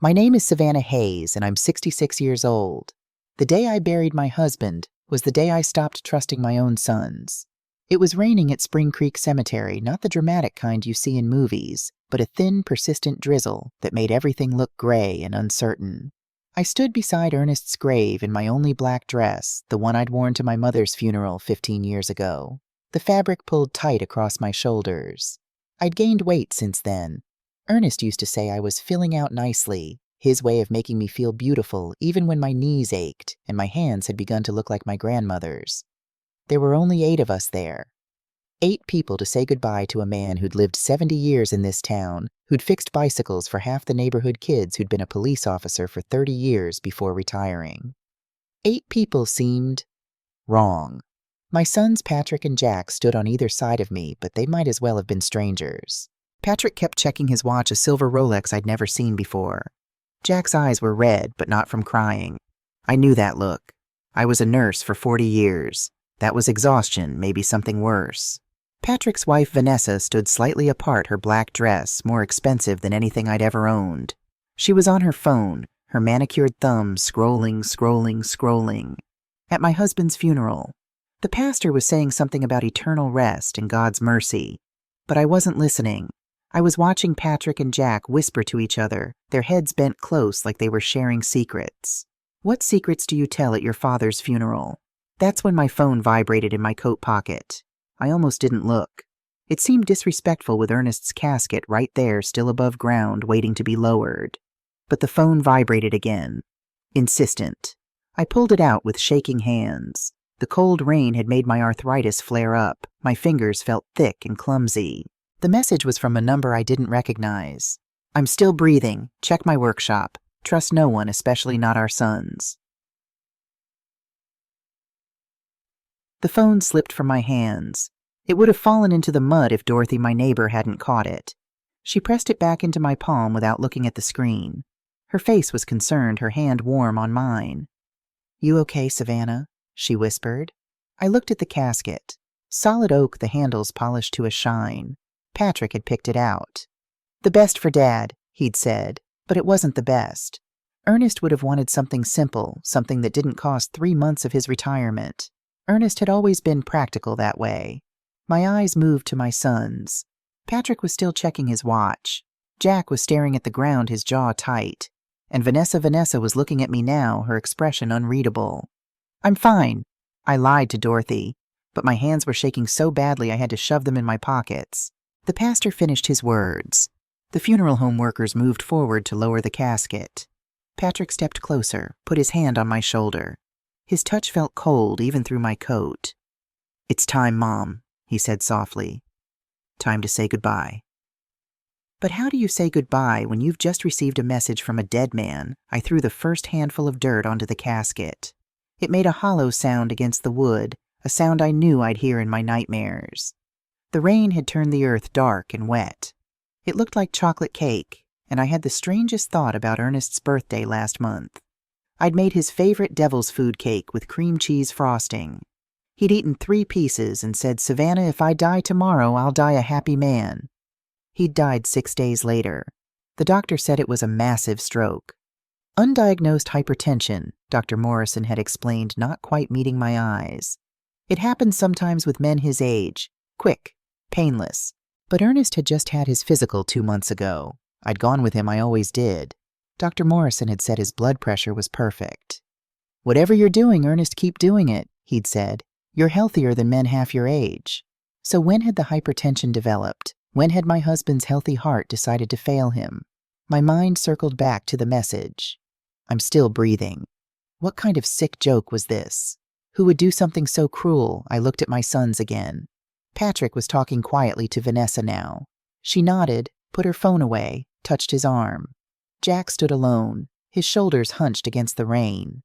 My name is Savannah Hayes, and I'm 66 years old. The day I buried my husband was the day I stopped trusting my own sons. It was raining at Spring Creek Cemetery, not the dramatic kind you see in movies, but a thin, persistent drizzle that made everything look gray and uncertain. I stood beside Ernest's grave in my only black dress, the one I'd worn to my mother's funeral 15 years ago. The fabric pulled tight across my shoulders. I'd gained weight since then. Ernest used to say I was filling out nicely, his way of making me feel beautiful even when my knees ached and my hands had begun to look like my grandmother's. There were only 8 of us there. 8 people to say goodbye to a man who'd lived 70 years in this town, who'd fixed bicycles for half the neighborhood kids who'd been a police officer for 30 years before retiring. 8 people seemed wrong. My sons Patrick and Jack stood on either side of me, but they might as well have been strangers. Patrick kept checking his watch, a silver Rolex I'd never seen before. Jack's eyes were red, but not from crying. I knew that look. I was a nurse for 40 years. That was exhaustion, maybe something worse. Patrick's wife Vanessa stood slightly apart, her black dress, more expensive than anything I'd ever owned. She was on her phone, her manicured thumbs scrolling. At my husband's funeral, the pastor was saying something about eternal rest and God's mercy, but I wasn't listening. I was watching Patrick and Jack whisper to each other, their heads bent close like they were sharing secrets. What secrets do you tell at your father's funeral? That's when my phone vibrated in my coat pocket. I almost didn't look. It seemed disrespectful with Ernest's casket right there, still above ground, waiting to be lowered. But the phone vibrated again. Insistent. I pulled it out with shaking hands. The cold rain had made my arthritis flare up. My fingers felt thick and clumsy. The message was from a number I didn't recognize. I'm still breathing. Check my workshop. Trust no one, especially not our sons. The phone slipped from my hands. It would have fallen into the mud if Dorothy, my neighbor, hadn't caught it. She pressed it back into my palm without looking at the screen. Her face was concerned, her hand warm on mine. You okay, Savannah? She whispered. I looked at the casket. Solid oak, the handles polished to a shine. Patrick had picked it out. The best for Dad, he'd said, but it wasn't the best. Ernest would have wanted something simple, something that didn't cost 3 months of his retirement. Ernest had always been practical that way. My eyes moved to my sons. Patrick was still checking his watch. Jack was staring at the ground, his jaw tight. And Vanessa was looking at me now, her expression unreadable. I'm fine, I lied to Dorothy, but my hands were shaking so badly I had to shove them in my pockets. The pastor finished his words. The funeral home workers moved forward to lower the casket. Patrick stepped closer, put his hand on my shoulder. His touch felt cold even through my coat. It's time, Mom, he said softly. Time to say goodbye. But how do you say goodbye when you've just received a message from a dead man? I threw the first handful of dirt onto the casket. It made a hollow sound against the wood, a sound I knew I'd hear in my nightmares. The rain had turned the earth dark and wet. It looked like chocolate cake, and I had the strangest thought about Ernest's birthday last month. I'd made his favorite devil's food cake with cream cheese frosting. He'd eaten 3 pieces and said, Savannah, if I die tomorrow, I'll die a happy man. He'd died 6 days later. The doctor said it was a massive stroke. Undiagnosed hypertension, Dr. Morrison had explained, not quite meeting my eyes. It happens sometimes with men his age. Quick, painless. But Ernest had just had his physical 2 months ago. I'd gone with him, I always did. Dr. Morrison had said his blood pressure was perfect. Whatever you're doing, Ernest, keep doing it, he'd said. You're healthier than men half your age. So when had the hypertension developed? When had my husband's healthy heart decided to fail him? My mind circled back to the message. I'm still breathing. What kind of sick joke was this? Who would do something so cruel? I looked at my sons again. Patrick was talking quietly to Vanessa now. She nodded, put her phone away, touched his arm. Jack stood alone, his shoulders hunched against the rain.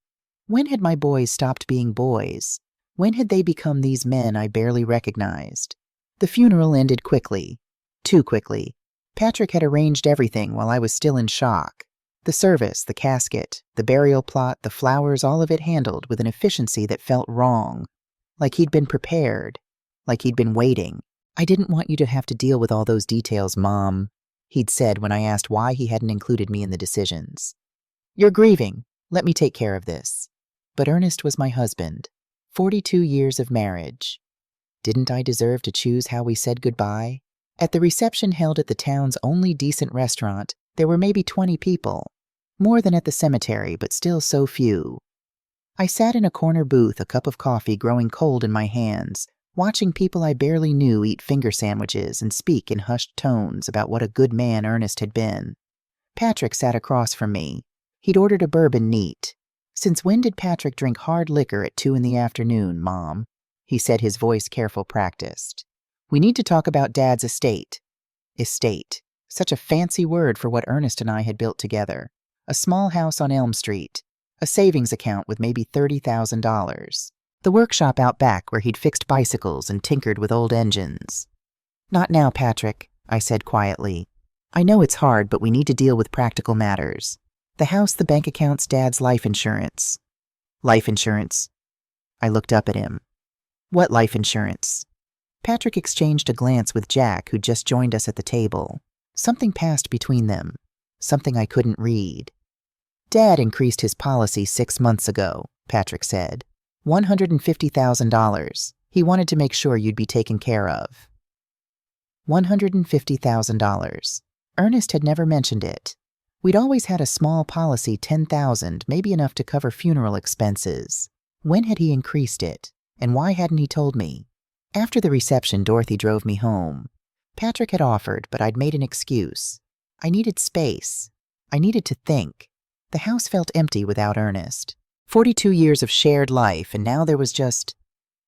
When had my boys stopped being boys? When had they become these men I barely recognized? The funeral ended quickly. Too quickly. Patrick had arranged everything while I was still in shock. The service, the casket, the burial plot, the flowers, all of it handled with an efficiency that felt wrong. Like he'd been prepared. Like he'd been waiting. I didn't want you to have to deal with all those details, Mom. he'd said when I asked why he hadn't included me in the decisions. You're grieving. Let me take care of this. But Ernest was my husband. 42 years of marriage. Didn't I deserve to choose how we said goodbye? At the reception held at the town's only decent restaurant, there were maybe 20 people. More than at the cemetery, but still so few. I sat in a corner booth, a cup of coffee growing cold in my hands, watching people I barely knew eat finger sandwiches and speak in hushed tones about what a good man Ernest had been. Patrick sat across from me. He'd ordered a bourbon neat. Since when did Patrick drink hard liquor at 2 in the afternoon, Mom? He said, his voice careful practiced. We need to talk about Dad's estate. Estate. Such a fancy word for what Ernest and I had built together. A small house on Elm Street. A savings account with maybe $30,000. The workshop out back where he'd fixed bicycles and tinkered with old engines. Not now, Patrick, I said quietly. I know it's hard, but we need to deal with practical matters. The house, the bank accounts, Dad's life insurance. Life insurance. I looked up at him. What life insurance? Patrick exchanged a glance with Jack, who'd just joined us at the table. Something passed between them. Something I couldn't read. Dad increased his policy 6 months ago, Patrick said. $150,000. He wanted to make sure you'd be taken care of. $150,000. Ernest had never mentioned it. We'd always had a small policy, $10,000, maybe enough to cover funeral expenses. When had he increased it? And why hadn't he told me? After the reception, Dorothy drove me home. Patrick had offered, but I'd made an excuse. I needed space. I needed to think. The house felt empty without Ernest. 42 years of shared life, and now there was just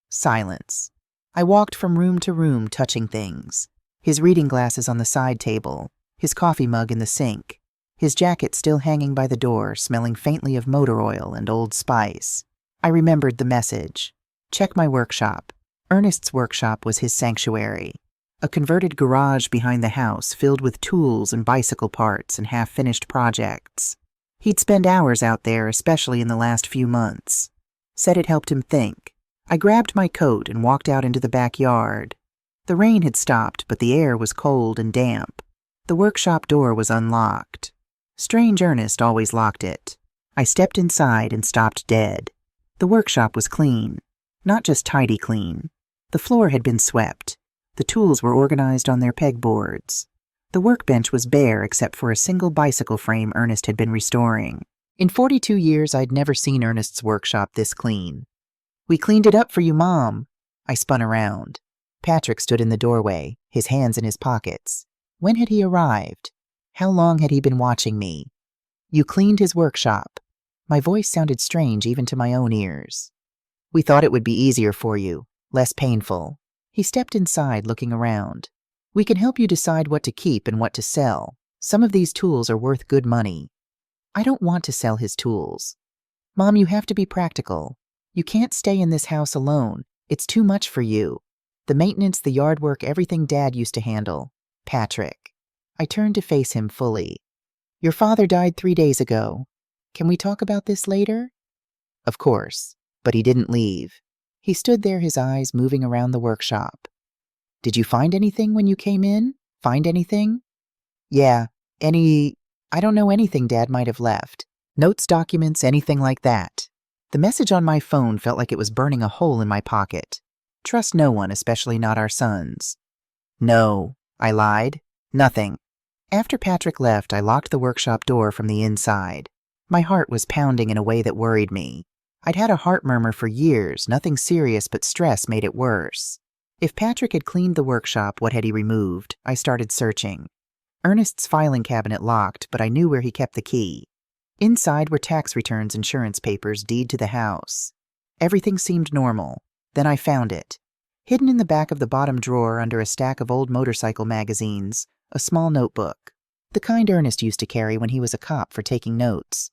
silence. I walked from room to room, touching things. His reading glasses on the side table, his coffee mug in the sink, his jacket still hanging by the door, smelling faintly of motor oil and Old Spice. I remembered the message. Check my workshop. Ernest's workshop was his sanctuary. A converted garage behind the house filled with tools and bicycle parts and half-finished projects. He'd spend hours out there, especially in the last few months. Said it helped him think. I grabbed my coat and walked out into the backyard. The rain had stopped, but the air was cold and damp. The workshop door was unlocked. Strange Ernest always locked it. I stepped inside and stopped dead. The workshop was clean. Not just tidy clean. The floor had been swept. The tools were organized on their pegboards. The workbench was bare except for a single bicycle frame Ernest had been restoring. In 42 years, I'd never seen Ernest's workshop this clean. We cleaned it up for you, Mom. I spun around. Patrick stood in the doorway, his hands in his pockets. When had he arrived? How long had he been watching me? You cleaned his workshop. My voice sounded strange even to my own ears. We thought it would be easier for you, less painful. He stepped inside, looking around. We can help you decide what to keep and what to sell. Some of these tools are worth good money. I don't want to sell his tools. Mom, you have to be practical. You can't stay in this house alone. It's too much for you. The maintenance, the yard work, everything Dad used to handle. Patrick. I turned to face him fully. Your father died 3 days ago. Can we talk about this later? Of course, but he didn't leave. He stood there, his eyes moving around the workshop. Did you find anything when you came in? Find anything? Yeah, I don't know, anything Dad might have left. Notes, documents, anything like that. The message on my phone felt like it was burning a hole in my pocket. Trust no one, especially not our sons. No, I lied. Nothing. After Patrick left, I locked the workshop door from the inside. My heart was pounding in a way that worried me. I'd had a heart murmur for years, nothing serious, but stress made it worse. If Patrick had cleaned the workshop, what had he removed? I started searching. Ernest's filing cabinet locked, but I knew where he kept the key. Inside were tax returns, insurance papers, deed to the house. Everything seemed normal. Then I found it. Hidden in the back of the bottom drawer under a stack of old motorcycle magazines, a small notebook. The kind Ernest used to carry when he was a cop for taking notes.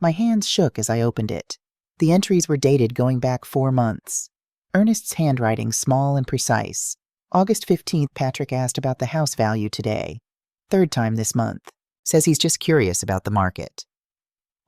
My hands shook as I opened it. The entries were dated going back 4 months. Ernest's handwriting small and precise. August 15th, Patrick asked about the house value today. 3rd time this month. Says he's just curious about the market.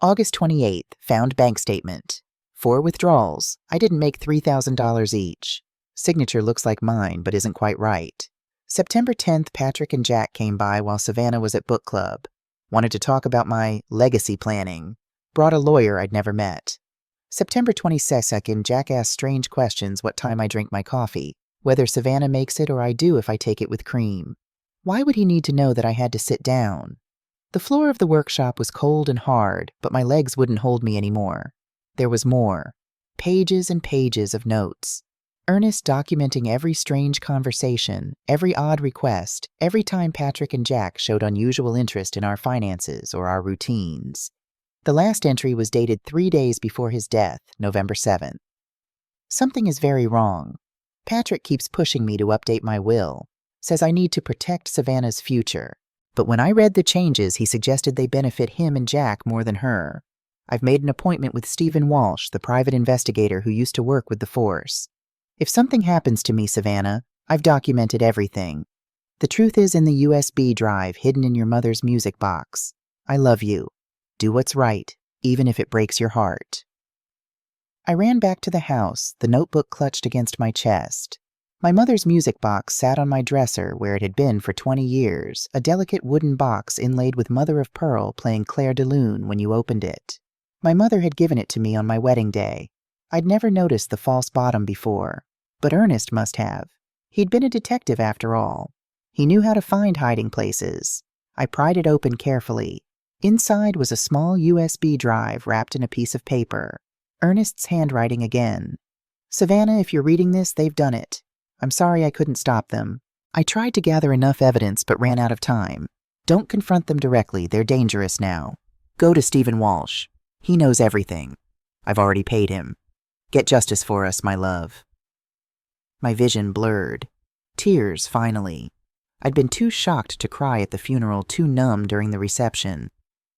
August 28th, found bank statement. 4 withdrawals. I didn't make $3,000 each. Signature looks like mine, but isn't quite right. September 10th, Patrick and Jack came by while Savannah was at book club. Wanted to talk about my legacy planning. Brought a lawyer I'd never met. September 22nd, Jack asked strange questions what time I drink my coffee, whether Savannah makes it or I do if I take it with cream. Why would he need to know that I had to sit down? The floor of the workshop was cold and hard, but my legs wouldn't hold me anymore. There was more. Pages and pages of notes. Ernest documenting every strange conversation, every odd request, every time Patrick and Jack showed unusual interest in our finances or our routines. The last entry was dated 3 days before his death, November 7th. Something is very wrong. Patrick keeps pushing me to update my will, says I need to protect Savannah's future. But when I read the changes, he suggested they benefit him and Jack more than her. I've made an appointment with Stephen Walsh, the private investigator who used to work with the force. If something happens to me, Savannah, I've documented everything. The truth is in the USB drive hidden in your mother's music box. I love you. Do what's right, even if it breaks your heart. I ran back to the house, the notebook clutched against my chest. My mother's music box sat on my dresser where it had been for 20 years, a delicate wooden box inlaid with mother of pearl playing Clair de Lune when you opened it. My mother had given it to me on my wedding day. I'd never noticed the false bottom before, but Ernest must have. He'd been a detective after all. He knew how to find hiding places. I pried it open carefully. Inside was a small USB drive wrapped in a piece of paper. Ernest's handwriting again. Savannah, if you're reading this, they've done it. I'm sorry I couldn't stop them. I tried to gather enough evidence but ran out of time. Don't confront them directly, they're dangerous now. Go to Stephen Walsh. He knows everything. I've already paid him. Get justice for us, my love. My vision blurred. Tears, finally. I'd been too shocked to cry at the funeral, too numb during the reception.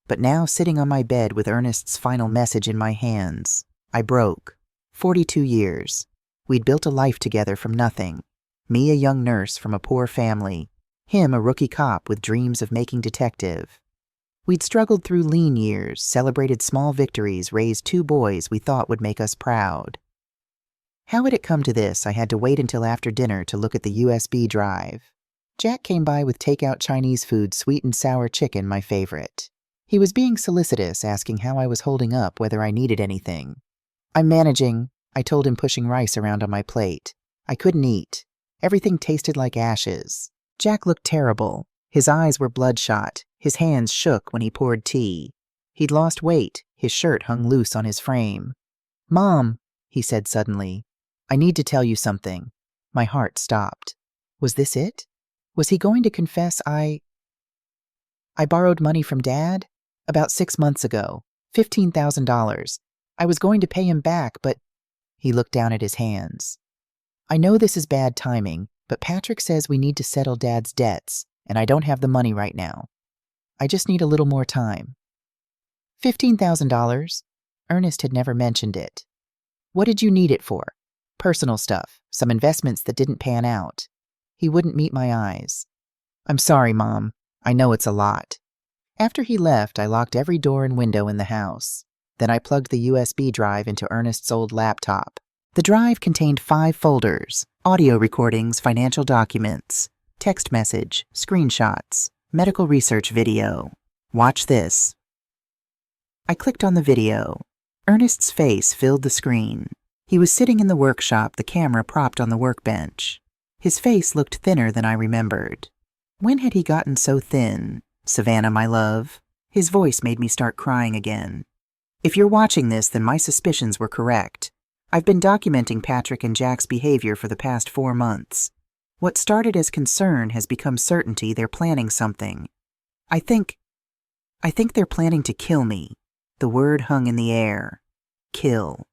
But now, sitting on my bed with Ernest's final message in my hands, I broke. 42 years. We'd built a life together from nothing. Me, a young nurse from a poor family. Him, a rookie cop with dreams of making detective. We'd struggled through lean years, celebrated small victories, raised 2 boys we thought would make us proud. How had it come to this? I had to wait until after dinner to look at the USB drive. Jack came by with takeout Chinese food, sweet and sour chicken, my favorite. He was being solicitous, asking how I was holding up, whether I needed anything. I'm managing, I told him, pushing rice around on my plate. I couldn't eat. Everything tasted like ashes. Jack looked terrible. His eyes were bloodshot. His hands shook when he poured tea. He'd lost weight. His shirt hung loose on his frame. Mom, he said suddenly, I need to tell you something. My heart stopped. Was this it? Was he going to confess I borrowed money from Dad? About 6 months ago. $15,000. I was going to pay him back, but... He looked down at his hands. I know this is bad timing, but Patrick says we need to settle Dad's debts, and I don't have the money right now. I just need a little more time. $15,000? Ernest had never mentioned it. What did you need it for? Personal stuff, some investments that didn't pan out. He wouldn't meet my eyes. I'm sorry, Mom. I know it's a lot. After he left, I locked every door and window in the house. Then I plugged the USB drive into Ernest's old laptop. The drive contained 5 folders: audio recordings, financial documents, text message, screenshots, medical research video. Watch this. I clicked on the video. Ernest's face filled the screen. He was sitting in the workshop, the camera propped on the workbench. His face looked thinner than I remembered. When had he gotten so thin? Savannah, my love. His voice made me start crying again. If you're watching this, then my suspicions were correct. I've been documenting Patrick and Jack's behavior for the past 4 months. What started as concern has become certainty. They're planning something. I think they're planning to kill me. The word hung in the air. Kill.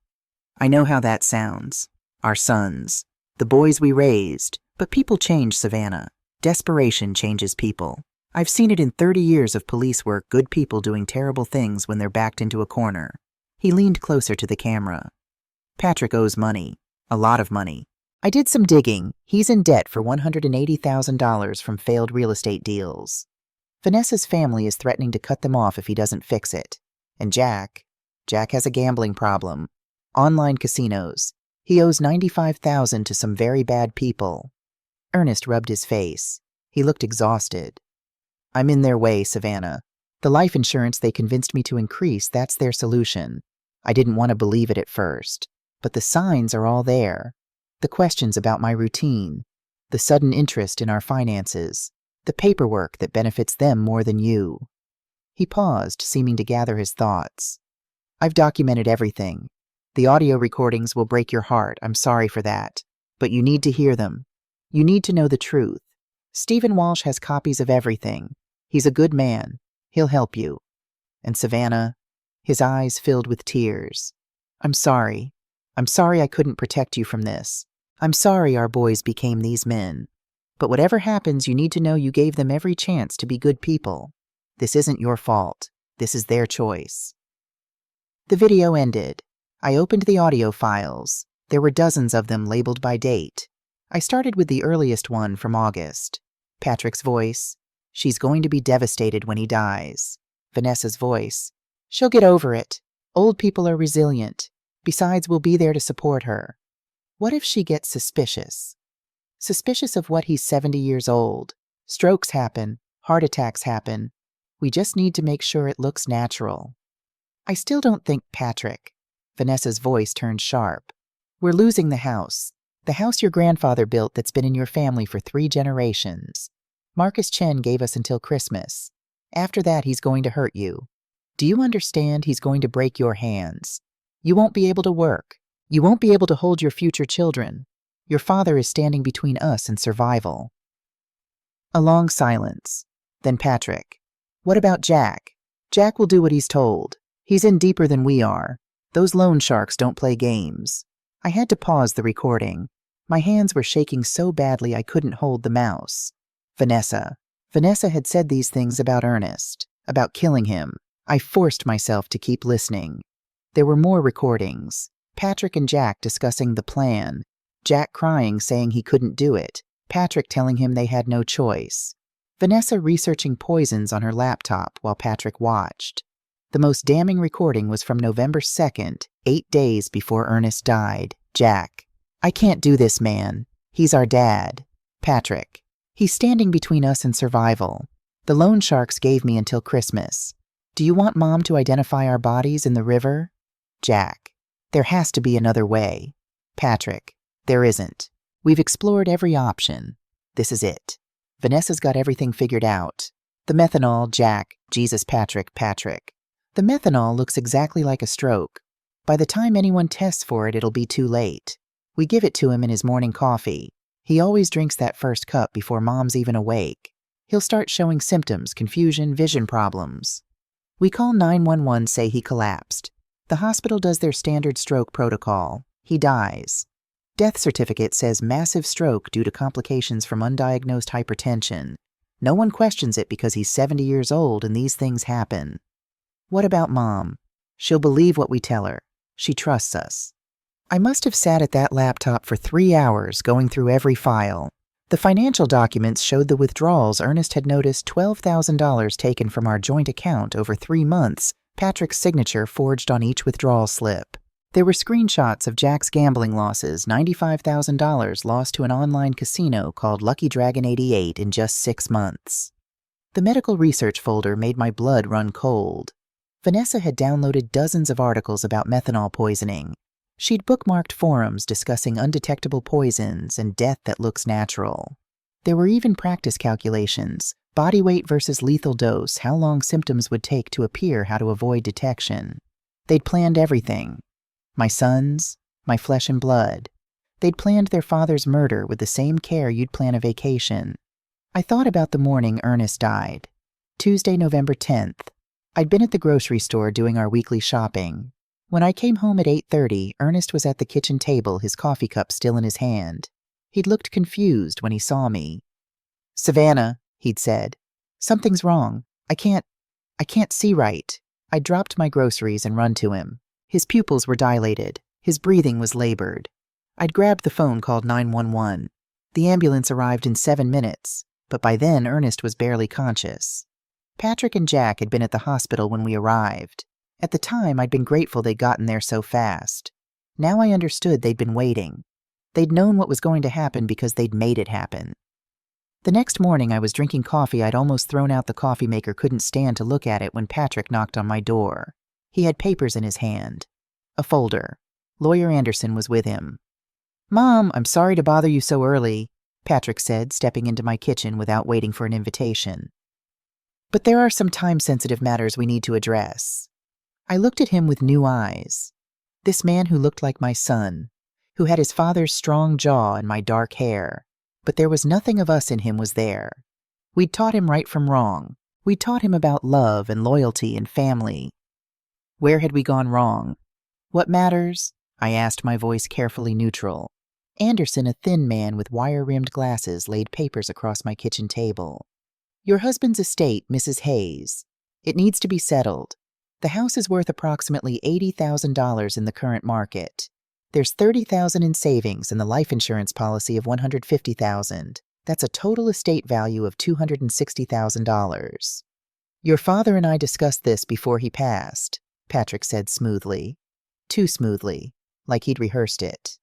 I know how that sounds. Our sons. The boys we raised. But people change, Savannah. Desperation changes people. I've seen it in 30 years of police work, good people doing terrible things when they're backed into a corner. He leaned closer to the camera. Patrick owes money. A lot of money. I did some digging. He's in debt for $180,000 from failed real estate deals. Vanessa's family is threatening to cut them off if he doesn't fix it. And Jack has a gambling problem. Online casinos. He owes $95,000 to some very bad people. Ernest rubbed his face. He looked exhausted. I'm in their way, Savannah. The life insurance they convinced me to increase, that's their solution. I didn't want to believe it at first, but the signs are all there. The questions about my routine, the sudden interest in our finances, the paperwork that benefits them more than you. He paused, seeming to gather his thoughts. I've documented everything. The audio recordings will break your heart, I'm sorry for that. But you need to hear them. You need to know the truth. Stephen Walsh has copies of everything. He's a good man. He'll help you. And Savannah, his eyes filled with tears. I'm sorry. I'm sorry I couldn't protect you from this. I'm sorry our boys became these men. But whatever happens, you need to know you gave them every chance to be good people. This isn't your fault. This is their choice. The video ended. I opened the audio files. There were dozens of them labeled by date. I started with the earliest one from August. Patrick's voice. She's going to be devastated when he dies. Vanessa's voice. She'll get over it. Old people are resilient. Besides, we'll be there to support her. What if she gets suspicious? Suspicious of what? He's 70 years old. Strokes happen. Heart attacks happen. We just need to make sure it looks natural. I still don't think Patrick. Vanessa's voice turned sharp. We're losing the house. The house your grandfather built that's been in your family for 3 generations. Marcus Chen gave us until Christmas. After that, he's going to hurt you. Do you understand? He's going to break your hands. You won't be able to work. You won't be able to hold your future children. Your father is standing between us and survival. A long silence. Then Patrick. What about Jack? Jack will do what he's told. He's in deeper than we are. Those loan sharks don't play games. I had to pause the recording. My hands were shaking so badly I couldn't hold the mouse. Vanessa. Vanessa had said these things about Ernest, about killing him. I forced myself to keep listening. There were more recordings. Patrick and Jack discussing the plan. Jack crying, saying he couldn't do it. Patrick telling him they had no choice. Vanessa researching poisons on her laptop while Patrick watched. The most damning recording was from November 2nd, 8 days before Ernest died. Jack. I can't do this, man. He's our dad. Patrick. He's standing between us and survival. The loan sharks gave me until Christmas. Do you want Mom to identify our bodies in the river? Jack. There has to be another way. Patrick. There isn't. We've explored every option. This is it. Vanessa's got everything figured out. The methanol, Jack. Jesus, Patrick. The methanol looks exactly like a stroke. By the time anyone tests for it, it'll be too late. We give it to him in his morning coffee. He always drinks that first cup before Mom's even awake. He'll start showing symptoms, confusion, vision problems. We call 911, say he collapsed. The hospital does their standard stroke protocol. He dies. Death certificate says massive stroke due to complications from undiagnosed hypertension. No one questions it because he's 70 years old and these things happen. What about Mom? She'll believe what we tell her. She trusts us. I must have sat at that laptop for 3 hours going through every file. The financial documents showed the withdrawals Ernest had noticed $12,000 taken from our joint account over 3 months, Patrick's signature forged on each withdrawal slip. There were screenshots of Jack's gambling losses, $95,000 lost to an online casino called Lucky Dragon 88 in just 6 months. The medical research folder made my blood run cold. Vanessa had downloaded dozens of articles about methanol poisoning. She'd bookmarked forums discussing undetectable poisons and death that looks natural. There were even practice calculations, body weight versus lethal dose, how long symptoms would take to appear, how to avoid detection. They'd planned everything. My sons, my flesh and blood. They'd planned their father's murder with the same care you'd plan a vacation. I thought about the morning Ernest died. Tuesday, November 10th. I'd been at the grocery store doing our weekly shopping. When I came home at 8:30, Ernest was at the kitchen table, his coffee cup still in his hand. He'd looked confused when he saw me. Savannah, he'd said, something's wrong. I can't see right. I dropped my groceries and run to him. His pupils were dilated. His breathing was labored. I'd grabbed the phone, called 911. The ambulance arrived in 7 minutes, but by then Ernest was barely conscious. Patrick and Jack had been at the hospital when we arrived. At the time, I'd been grateful they'd gotten there so fast. Now I understood they'd been waiting. They'd known what was going to happen because they'd made it happen. The next morning I was drinking coffee. I'd almost thrown out the coffee maker, couldn't stand to look at it when Patrick knocked on my door. He had papers in his hand. A folder. Lawyer Anderson was with him. "Mom, I'm sorry to bother you so early," Patrick said, stepping into my kitchen without waiting for an invitation. "But there are some time-sensitive matters we need to address." I looked at him with new eyes. This man who looked like my son, who had his father's strong jaw and my dark hair. But there was nothing of us in him was there. We'd taught him right from wrong. We'd taught him about love and loyalty and family. Where had we gone wrong? "What matters?" I asked, my voice carefully neutral. Anderson, a thin man with wire-rimmed glasses, laid papers across my kitchen table. "Your husband's estate, Mrs. Hayes. It needs to be settled. The house is worth approximately $80,000 in the current market. There's $30,000 in savings and the life insurance policy of $150,000. That's a total estate value of $260,000. Your father and I discussed this before he passed," Patrick said smoothly. Too smoothly, like he'd rehearsed it.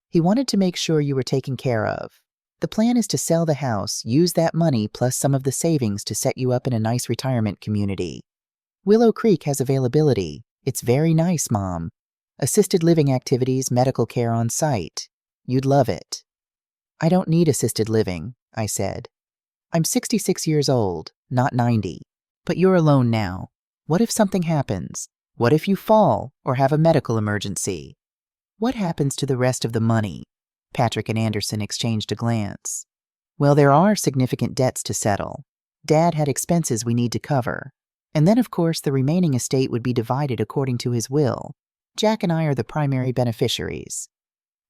"He wanted to make sure you were taken care of. The plan is to sell the house, use that money plus some of the savings to set you up in a nice retirement community. Willow Creek has availability. It's very nice, Mom. Assisted living activities, medical care on site. You'd love it." "I don't need assisted living," I said. "I'm 66 years old, not 90. But you're alone now. What if something happens? What if you fall or have a medical emergency? What happens to the rest of the money?" Patrick and Anderson exchanged a glance. "Well, there are significant debts to settle. Dad had expenses we need to cover. And then, of course, the remaining estate would be divided according to his will. Jack and I are the primary beneficiaries."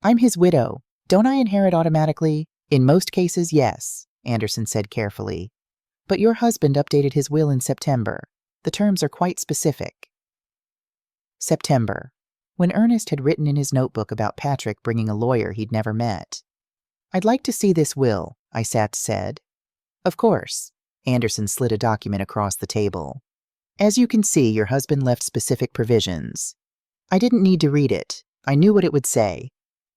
"I'm his widow. Don't I inherit automatically?" "In most cases, yes," Anderson said carefully. "But your husband updated his will in September. The terms are quite specific." September, when Ernest had written in his notebook about Patrick bringing a lawyer he'd never met. "I'd like to see this will," I said. "Of course." Anderson slid a document across the table. "As you can see, your husband left specific provisions." I didn't need to read it. I knew what it would say.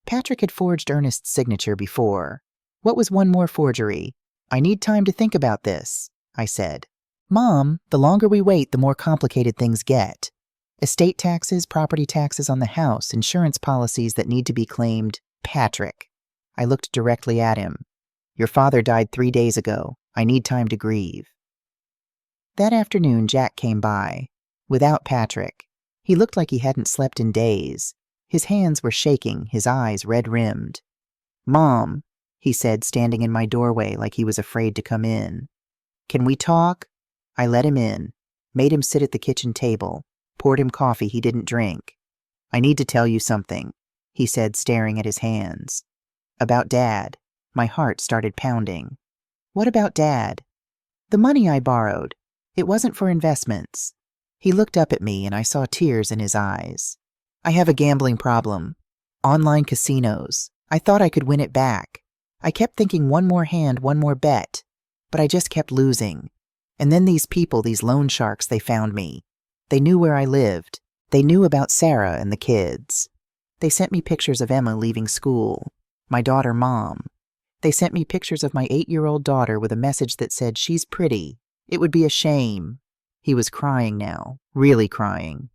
Patrick had forged Ernest's signature before. What was one more forgery? "I need time to think about this," I said. "Mom, the longer we wait, the more complicated things get. Estate taxes, property taxes on the house, insurance policies that need to be claimed." "Patrick." I looked directly at him. "Your father died 3 days ago. I need time to grieve." That afternoon, Jack came by. Without Patrick. He looked like he hadn't slept in days. His hands were shaking, his eyes red-rimmed. "Mom," he said, standing in my doorway like he was afraid to come in. "Can we talk?" I let him in, made him sit at the kitchen table, poured him coffee he didn't drink. "I need to tell you something," he said, staring at his hands. "About Dad." My heart started pounding. "What about Dad?" "The money I borrowed. It wasn't for investments." He looked up at me and I saw tears in his eyes. "I have a gambling problem. Online casinos. I thought I could win it back. I kept thinking one more hand, one more bet. But I just kept losing. And then these people, these loan sharks, they found me. They knew where I lived. They knew about Sarah and the kids. They sent me pictures of Emma leaving school. My daughter, Mom. They sent me pictures of my 8-year-old daughter with a message that said, 'She's pretty. It would be a shame.'" He was crying now, really crying.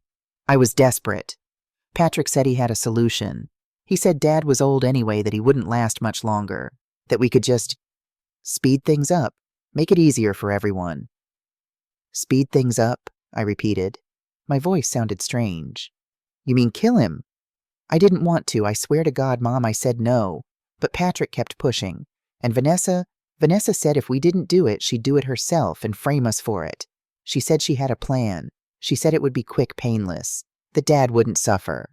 I was desperate. Patrick said he had a solution. He said Dad was old anyway, that he wouldn't last much longer, that we could just speed things up, make it easier for everyone. "Speed things up," I repeated. My voice sounded strange. "You mean kill him?" I didn't want to. I swear to God, Mom, I said no. But Patrick kept pushing. And Vanessa said if we didn't do it, she'd do it herself and frame us for it. She said she had a plan. She said it would be quick, painless. That Dad wouldn't suffer.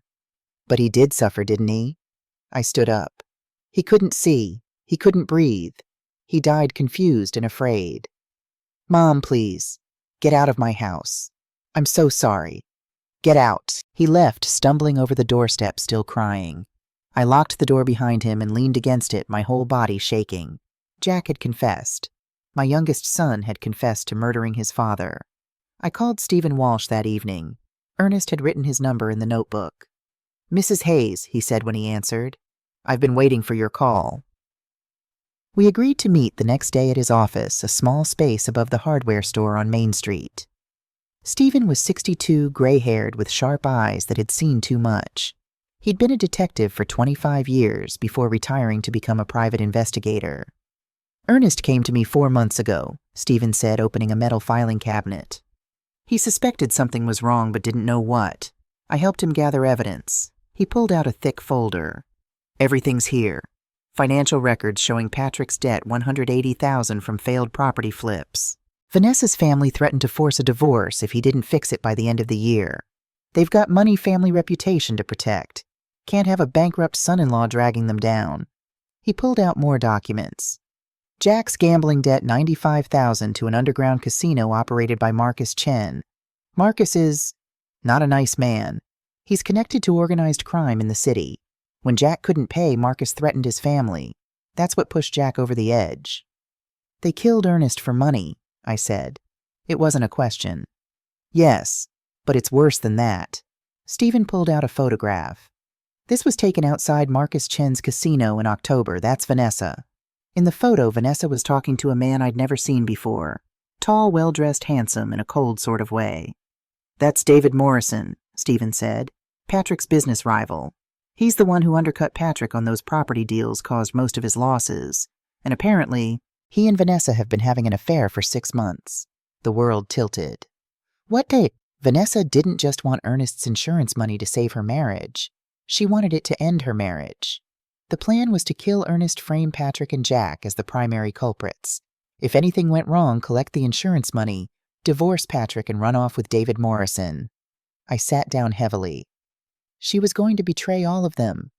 But he did suffer, didn't he? I stood up. He couldn't see. He couldn't breathe. He died confused and afraid. "Mom, please. Get out of my house. I'm so sorry. Get out." He left, stumbling over the doorstep, still crying. I locked the door behind him and leaned against it, my whole body shaking. Jack had confessed. My youngest son had confessed to murdering his father. I called Stephen Walsh that evening. Ernest had written his number in the notebook. "Mrs. Hayes," he said when he answered. I've been waiting for your call. We agreed to meet the next day at his office, a small space above the hardware store on Main Street. Stephen was 62, gray-haired, with sharp eyes that had seen too much. He'd been a detective for 25 years before retiring to become a private investigator. Ernest came to me 4 months ago, Stephen said, opening a metal filing cabinet. He suspected something was wrong but didn't know what. I helped him gather evidence. He pulled out a thick folder. Everything's here. Financial records showing Patrick's debt $180,000 from failed property flips. Vanessa's family threatened to force a divorce if he didn't fix it by the end of the year. They've got money family reputation to protect. Can't have a bankrupt son-in-law dragging them down. He pulled out more documents. Jack's gambling debt $95,000 to an underground casino operated by Marcus Chen. Marcus is not a nice man. He's connected to organized crime in the city. When Jack couldn't pay, Marcus threatened his family. That's what pushed Jack over the edge. They killed Ernest for money, I said. It wasn't a question. Yes, but it's worse than that. Stephen pulled out a photograph. This was taken outside Marcus Chen's casino in October. That's Vanessa. In the photo, Vanessa was talking to a man I'd never seen before. Tall, well-dressed, handsome, in a cold sort of way. That's David Morrison, Stephen said. Patrick's business rival. He's the one who undercut Patrick on those property deals, caused most of his losses. And apparently, he and Vanessa have been having an affair for 6 months. The world tilted. What day? Vanessa didn't just want Ernest's insurance money to save her marriage. She wanted it to end her marriage. The plan was to kill Ernest, frame Patrick and Jack as the primary culprits. If anything went wrong, collect the insurance money, divorce Patrick, and run off with David Morrison. I sat down heavily. She was going to betray all of them.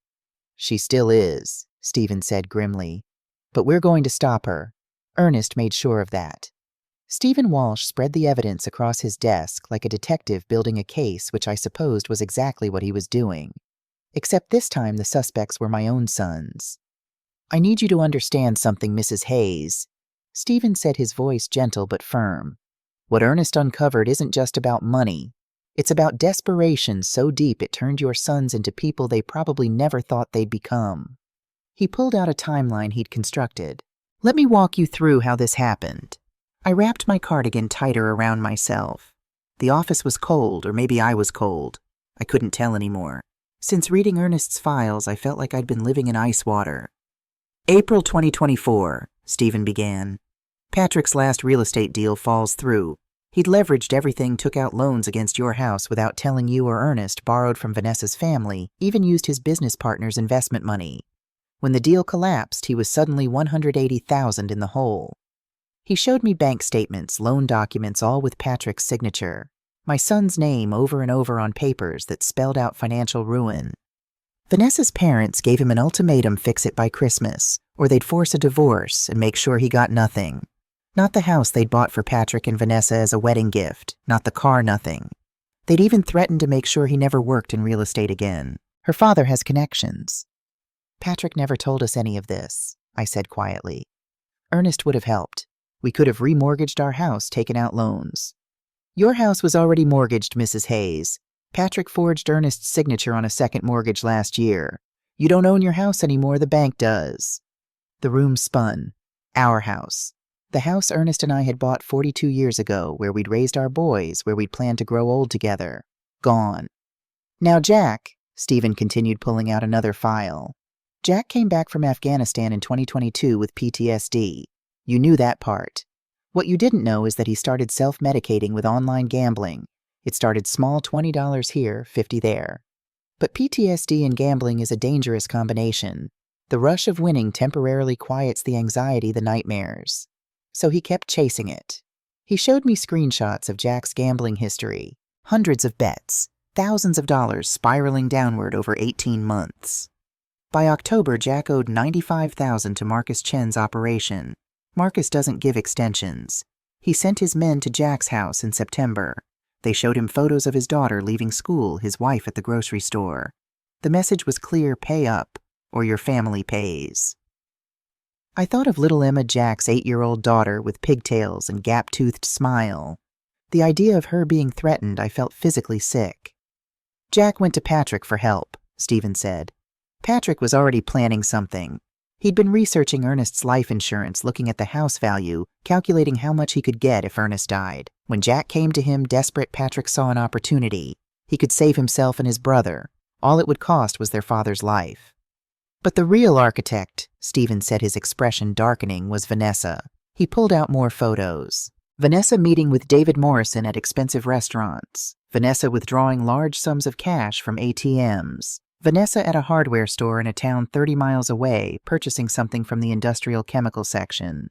She still is, Stephen said grimly. But we're going to stop her. Ernest made sure of that. Stephen Walsh spread the evidence across his desk like a detective building a case, which I supposed was exactly what he was doing. Except this time the suspects were my own sons. I need you to understand something, Mrs. Hayes. Stephen said, his voice gentle but firm. What Ernest uncovered isn't just about money. It's about desperation so deep it turned your sons into people they probably never thought they'd become. He pulled out a timeline he'd constructed. Let me walk you through how this happened. I wrapped my cardigan tighter around myself. The office was cold, or maybe I was cold. I couldn't tell anymore. Since reading Ernest's files, I felt like I'd been living in ice water. April 2024, Stephen began. Patrick's last real estate deal falls through. He'd leveraged everything, took out loans against your house without telling you or Ernest, borrowed from Vanessa's family, even used his business partner's investment money. When the deal collapsed, he was suddenly $180,000 in the hole. He showed me bank statements, loan documents, all with Patrick's signature. My son's name over and over on papers that spelled out financial ruin. Vanessa's parents gave him an ultimatum: fix it by Christmas, or they'd force a divorce and make sure he got nothing. Not the house they'd bought for Patrick and Vanessa as a wedding gift, not the car, nothing. They'd even threatened to make sure he never worked in real estate again. Her father has connections. Patrick never told us any of this, I said quietly. Ernest would have helped. We could have remortgaged our house, taken out loans. Your house was already mortgaged, Mrs. Hayes. Patrick forged Ernest's signature on a second mortgage last year. You don't own your house anymore, the bank does. The room spun. Our house. The house Ernest and I had bought 42 years ago, where we'd raised our boys, where we'd planned to grow old together. Gone. Now Jack, Stephen continued, pulling out another file. Jack came back from Afghanistan in 2022 with PTSD. You knew that part. What you didn't know is that he started self-medicating with online gambling. It started small, $20 here, $50 there. But PTSD and gambling is a dangerous combination. The rush of winning temporarily quiets the anxiety, the nightmares. So he kept chasing it. He showed me screenshots of Jack's gambling history. Hundreds of bets, thousands of dollars spiraling downward over 18 months. By October, Jack owed $95,000 to Marcus Chen's operation. Marcus doesn't give extensions. He sent his men to Jack's house in September. They showed him photos of his daughter leaving school, his wife at the grocery store. The message was clear: pay up, or your family pays. I thought of little Emma, Jack's 8-year-old daughter with pigtails and gap-toothed smile. The idea of her being threatened, I felt physically sick. Jack went to Patrick for help, Stephen said. Patrick was already planning something. He'd been researching Ernest's life insurance, looking at the house value, calculating how much he could get if Ernest died. When Jack came to him desperate, Patrick saw an opportunity. He could save himself and his brother. All it would cost was their father's life. But the real architect, Stephen said, his expression darkening, was Vanessa. He pulled out more photos. Vanessa meeting with David Morrison at expensive restaurants. Vanessa withdrawing large sums of cash from ATMs. Vanessa at a hardware store in a town 30 miles away, purchasing something from the industrial chemical section.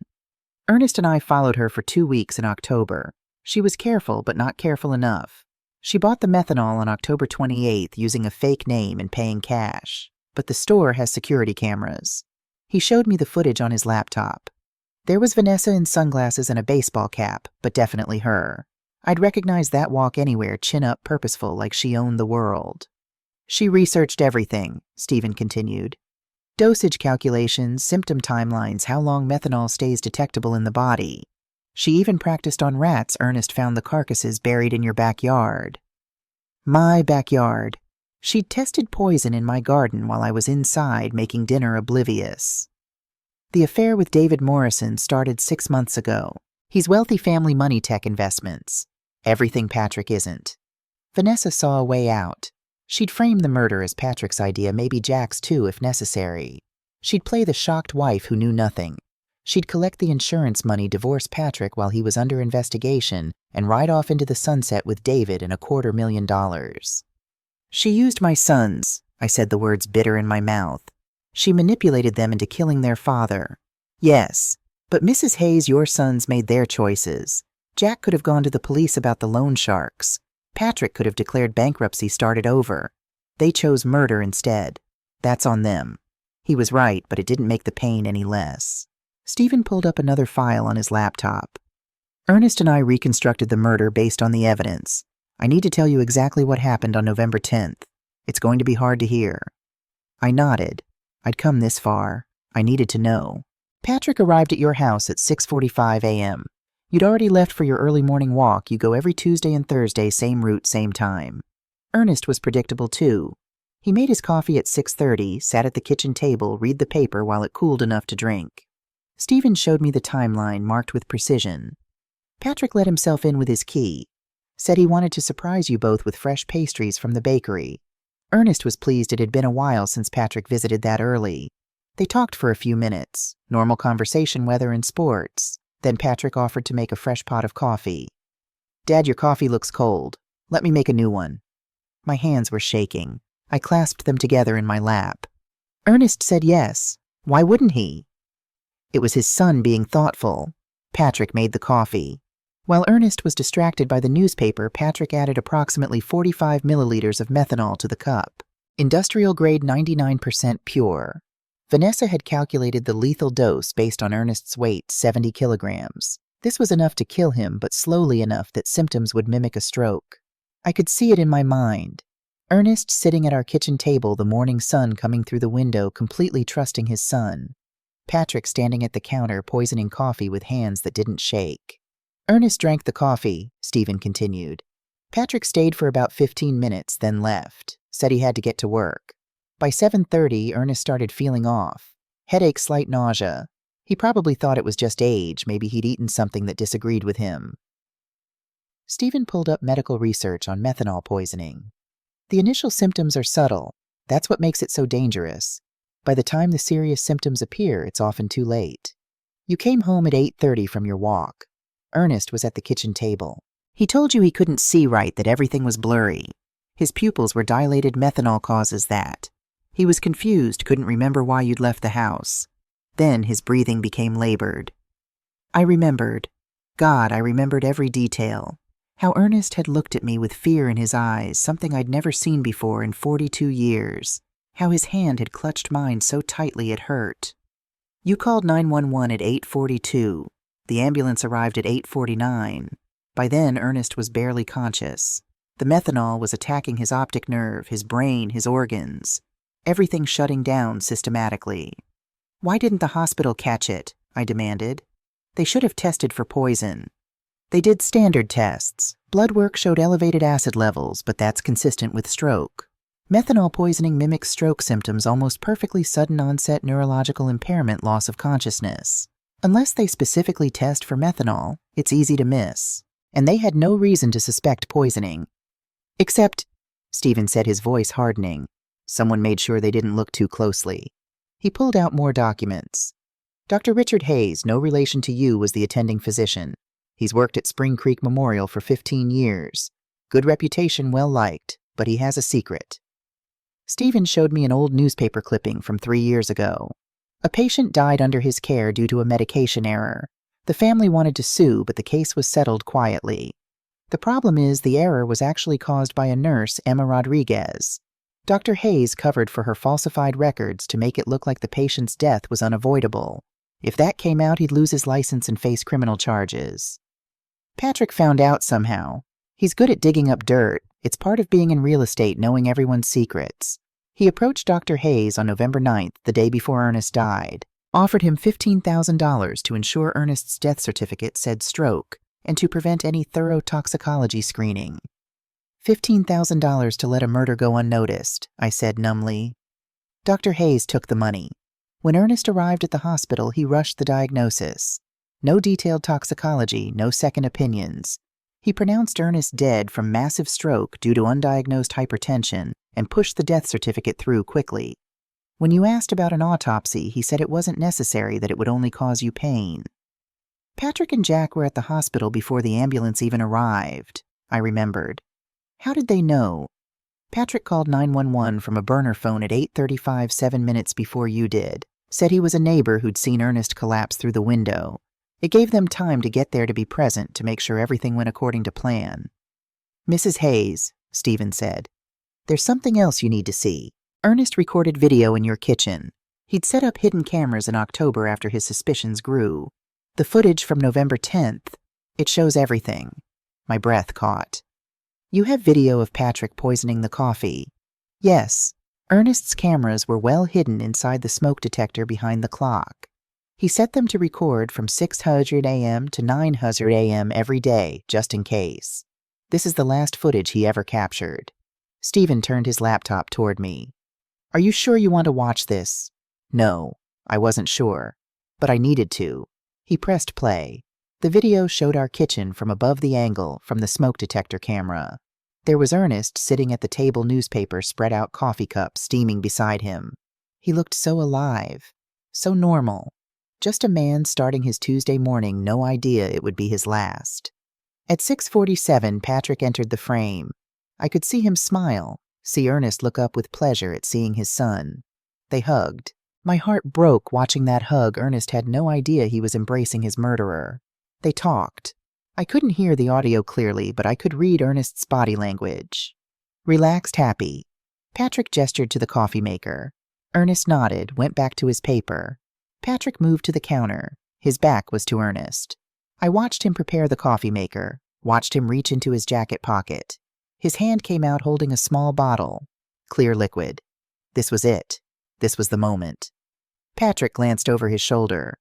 Ernest and I followed her for 2 weeks in October. She was careful, but not careful enough. She bought the methanol on October 28th using a fake name and paying cash. But the store has security cameras. He showed me the footage on his laptop. There was Vanessa in sunglasses and a baseball cap, but definitely her. I'd recognize that walk anywhere, chin up, purposeful, like she owned the world. She researched everything, Stephen continued. Dosage calculations, symptom timelines, how long methanol stays detectable in the body. She even practiced on rats Ernest found the carcasses buried in your backyard. My backyard. She'd tested poison in my garden while I was inside making dinner oblivious. The affair with David Morrison started 6 months ago. He's wealthy family money tech investments. Everything Patrick isn't. Vanessa saw a way out. She'd frame the murder as Patrick's idea, maybe Jack's too if necessary. She'd play the shocked wife who knew nothing. She'd collect the insurance money, divorce Patrick while he was under investigation, and ride off into the sunset with David and $250,000. She used my sons, I said, the words bitter in my mouth. She manipulated them into killing their father. Yes, but Mrs. Hayes, your sons made their choices. Jack could have gone to the police about the loan sharks. Patrick could have declared bankruptcy, started over. They chose murder instead. That's on them. He was right, but it didn't make the pain any less. Stephen pulled up another file on his laptop. Ernest and I reconstructed the murder based on the evidence. I need to tell you exactly what happened on November 10th. It's going to be hard to hear. I nodded. I'd come this far. I needed to know. Patrick arrived at your house at 6:45 a.m. You'd already left for your early morning walk. You go every Tuesday and Thursday, same route, same time. Ernest was predictable too. He made his coffee at 6:30, sat at the kitchen table, read the paper while it cooled enough to drink. Stephen showed me the timeline marked with precision. Patrick let himself in with his key. Said he wanted to surprise you both with fresh pastries from the bakery. Ernest was pleased it had been a while since Patrick visited that early. They talked for a few minutes, normal conversation, weather, and sports. Then Patrick offered to make a fresh pot of coffee. Dad, your coffee looks cold. Let me make a new one. My hands were shaking. I clasped them together in my lap. Ernest said yes. Why wouldn't he? It was his son being thoughtful. Patrick made the coffee. While Ernest was distracted by the newspaper, Patrick added approximately 45 milliliters of methanol to the cup. Industrial grade 99% pure. Vanessa had calculated the lethal dose based on Ernest's weight, 70 kilograms. This was enough to kill him, but slowly enough that symptoms would mimic a stroke. I could see it in my mind. Ernest sitting at our kitchen table, the morning sun coming through the window, completely trusting his son. Patrick standing at the counter, poisoning coffee with hands that didn't shake. Ernest drank the coffee, Stephen continued. Patrick stayed for about 15 minutes, then left. Said he had to get to work. By 7:30, Ernest started feeling off. Headache, slight nausea. He probably thought it was just age. Maybe he'd eaten something that disagreed with him. Stephen pulled up medical research on methanol poisoning. The initial symptoms are subtle. That's what makes it so dangerous. By the time the serious symptoms appear, it's often too late. You came home at 8:30 from your walk. Ernest was at the kitchen table. He told you he couldn't see right, that everything was blurry. His pupils were dilated. Methanol causes that. He was confused, couldn't remember why you'd left the house. Then his breathing became labored. I remembered. God, I remembered every detail. How Ernest had looked at me with fear in his eyes, something I'd never seen before in 42 years. How his hand had clutched mine so tightly it hurt. You called 911 at 8:42. The ambulance arrived at 8:49. By then, Ernest was barely conscious. The methanol was attacking his optic nerve, his brain, his organs. Everything shutting down systematically. Why didn't the hospital catch it? I demanded. They should have tested for poison. They did standard tests. Blood work showed elevated acid levels, but that's consistent with stroke. Methanol poisoning mimics stroke symptoms, almost perfectly sudden onset neurological impairment, loss of consciousness. Unless they specifically test for methanol, it's easy to miss. And they had no reason to suspect poisoning. Except, Stephen said, his voice hardening. Someone made sure they didn't look too closely. He pulled out more documents. Dr. Richard Hayes, no relation to you, was the attending physician. He's worked at Spring Creek Memorial for 15 years. Good reputation, well liked, but he has a secret. Stephen showed me an old newspaper clipping from 3 years ago. A patient died under his care due to a medication error. The family wanted to sue, but the case was settled quietly. The problem is the error was actually caused by a nurse, Emma Rodriguez. Dr. Hayes covered for her falsified records to make it look like the patient's death was unavoidable. If that came out, he'd lose his license and face criminal charges. Patrick found out somehow. He's good at digging up dirt. It's part of being in real estate, knowing everyone's secrets. He approached Dr. Hayes on November 9th, the day before Ernest died, offered him $15,000 to ensure Ernest's death certificate said stroke and to prevent any thorough toxicology screening. $15,000 to let a murder go unnoticed, I said numbly. Dr. Hayes took the money. When Ernest arrived at the hospital, he rushed the diagnosis. No detailed toxicology, no second opinions. He pronounced Ernest dead from massive stroke due to undiagnosed hypertension and pushed the death certificate through quickly. When you asked about an autopsy, he said it wasn't necessary, that it would only cause you pain. Patrick and Jack were at the hospital before the ambulance even arrived, I remembered. How did they know? Patrick called 911 from a burner phone at 8:35, 7 minutes before you did. Said he was a neighbor who'd seen Ernest collapse through the window. It gave them time to get there to be present to make sure everything went according to plan. Mrs. Hayes, Stephen said, there's something else you need to see. Ernest recorded video in your kitchen. He'd set up hidden cameras in October after his suspicions grew. The footage from November 10th, it shows everything. My breath caught. You have video of Patrick poisoning the coffee. Yes, Ernest's cameras were well hidden inside the smoke detector behind the clock. He set them to record from 6:00 a.m. to 9:00 a.m. every day, just in case. This is the last footage he ever captured. Stephen turned his laptop toward me. Are you sure you want to watch this? No, I wasn't sure, but I needed to. He pressed play. The video showed our kitchen from above the angle from the smoke detector camera. There was Ernest sitting at the table, newspaper spread out, coffee cup steaming beside him. He looked so alive, so normal. Just a man starting his Tuesday morning, no idea it would be his last. At 6:47, Patrick entered the frame. I could see him smile, see Ernest look up with pleasure at seeing his son. They hugged. My heart broke watching that hug. Ernest had no idea he was embracing his murderer. They talked. I couldn't hear the audio clearly, but I could read Ernest's body language. Relaxed, happy. Patrick gestured to the coffee maker. Ernest nodded, went back to his paper. Patrick moved to the counter. His back was to Ernest. I watched him prepare the coffee maker, watched him reach into his jacket pocket. His hand came out holding a small bottle. Clear liquid. This was it. This was the moment. Patrick glanced over his shoulder.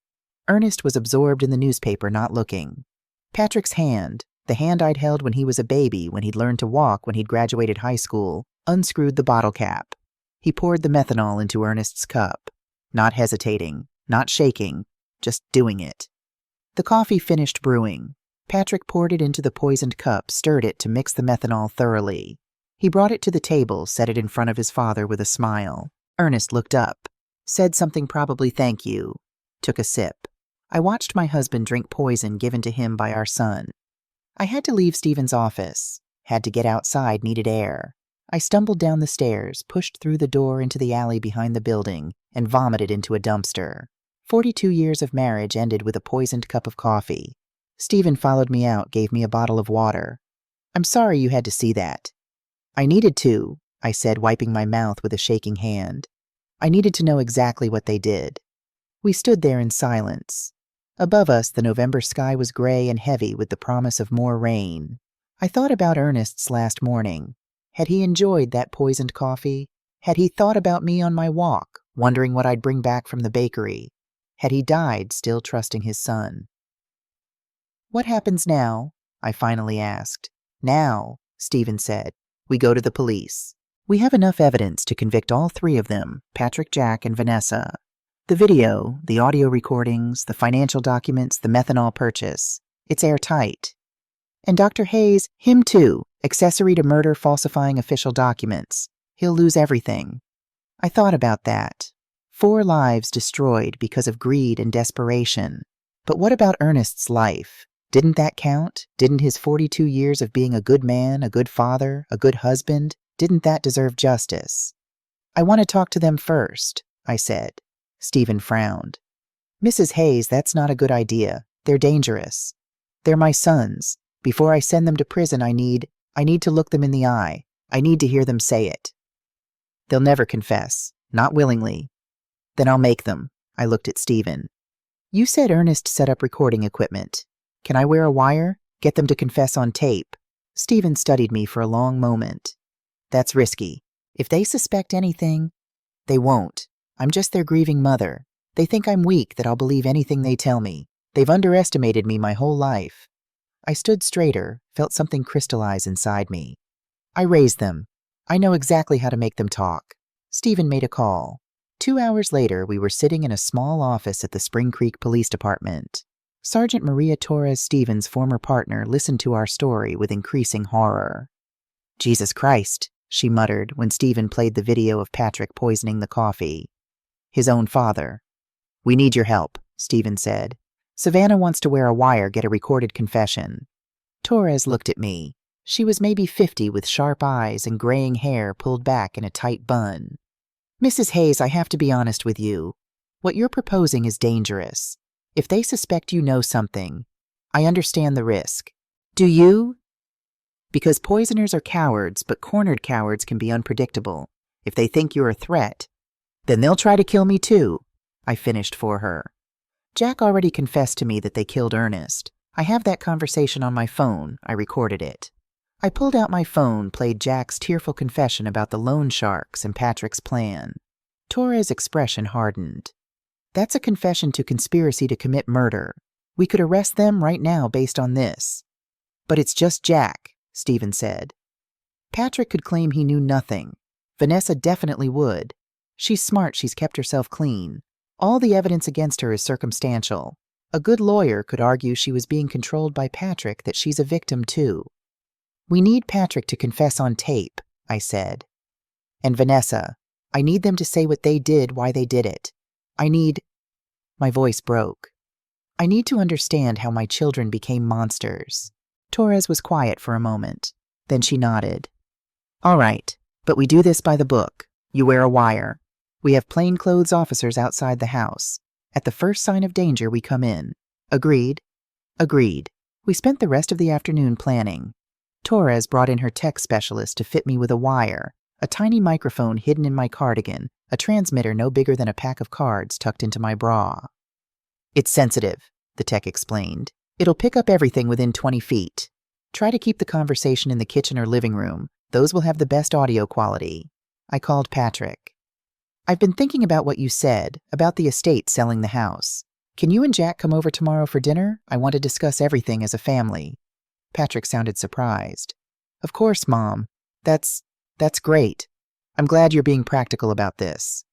Ernest was absorbed in the newspaper, not looking. Patrick's hand, the hand I'd held when he was a baby, when he'd learned to walk, when he'd graduated high school, unscrewed the bottle cap. He poured the methanol into Ernest's cup, not hesitating, not shaking, just doing it. The coffee finished brewing. Patrick poured it into the poisoned cup, stirred it to mix the methanol thoroughly. He brought it to the table, set it in front of his father with a smile. Ernest looked up, said something, probably thank you, took a sip. I watched my husband drink poison given to him by our son. I had to leave Stephen's office, had to get outside, needed air. I stumbled down the stairs, pushed through the door into the alley behind the building, and vomited into a dumpster. 42 years of marriage ended with a poisoned cup of coffee. Stephen followed me out, gave me a bottle of water. I'm sorry you had to see that. I needed to, I said, wiping my mouth with a shaking hand. I needed to know exactly what they did. We stood there in silence. Above us, the November sky was gray and heavy with the promise of more rain. I thought about Ernest's last morning. Had he enjoyed that poisoned coffee? Had he thought about me on my walk, wondering what I'd bring back from the bakery? Had he died still trusting his son? What happens now? I finally asked. Now, Stephen said, we go to the police. We have enough evidence to convict all three of them, Patrick, Jack, and Vanessa. The video, the audio recordings, the financial documents, the methanol purchase. It's airtight. And Dr. Hayes, him too, accessory to murder falsifying official documents. He'll lose everything. I thought about that. 4 lives destroyed because of greed and desperation. But what about Ernest's life? Didn't that count? Didn't his 42 years of being a good man, a good father, a good husband, didn't that deserve justice? I want to talk to them first, I said. Stephen frowned. Mrs. Hayes, that's not a good idea. They're dangerous. They're my sons. Before I send them to prison, I need to look them in the eye. I need to hear them say it. They'll never confess. Not willingly. Then I'll make them. I looked at Stephen. You said Ernest set up recording equipment. Can I wear a wire? Get them to confess on tape? Stephen studied me for a long moment. That's risky. If they suspect anything, they won't. I'm just their grieving mother. They think I'm weak, that I'll believe anything they tell me. They've underestimated me my whole life. I stood straighter, felt something crystallize inside me. I raised them. I know exactly how to make them talk. Stephen made a call. 2 hours later, we were sitting in a small office at the Spring Creek Police Department. Sergeant Maria Torres Stevens' former partner listened to our story with increasing horror. Jesus Christ, she muttered when Stephen played the video of Patrick poisoning the coffee. His own father. We need your help, Stephen said. Savannah wants to wear a wire, get a recorded confession. Torres looked at me. She was maybe 50 with sharp eyes and graying hair pulled back in a tight bun. Mrs. Hayes, I have to be honest with you. What you're proposing is dangerous. If they suspect you know something, I understand the risk. Do you? Because poisoners are cowards, but cornered cowards can be unpredictable. If they think you're a threat, then they'll try to kill me too, I finished for her. Jack already confessed to me that they killed Ernest. I have that conversation on my phone. I recorded it. I pulled out my phone, played Jack's tearful confession about the loan sharks and Patrick's plan. Torres' expression hardened. That's a confession to conspiracy to commit murder. We could arrest them right now based on this. But it's just Jack, Stephen said. Patrick could claim he knew nothing. Vanessa definitely would. She's smart, she's kept herself clean. All the evidence against her is circumstantial. A good lawyer could argue she was being controlled by Patrick, that she's a victim too. We need Patrick to confess on tape, I said. And Vanessa, I need them to say what they did, why they did it. My voice broke. I need to understand how my children became monsters. Torres was quiet for a moment. Then she nodded. All right, but we do this by the book. You wear a wire. We have plainclothes officers outside the house. At the first sign of danger, we come in. Agreed? Agreed. We spent the rest of the afternoon planning. Torres brought in her tech specialist to fit me with a wire, a tiny microphone hidden in my cardigan, a transmitter no bigger than a pack of cards tucked into my bra. It's sensitive, the tech explained. It'll pick up everything within 20 feet. Try to keep the conversation in the kitchen or living room. Those will have the best audio quality. I called Patrick. I've been thinking about what you said, about the estate selling the house. Can you and Jack come over tomorrow for dinner? I want to discuss everything as a family. Patrick sounded surprised. Of course, Mom. That's great. I'm glad you're being practical about this.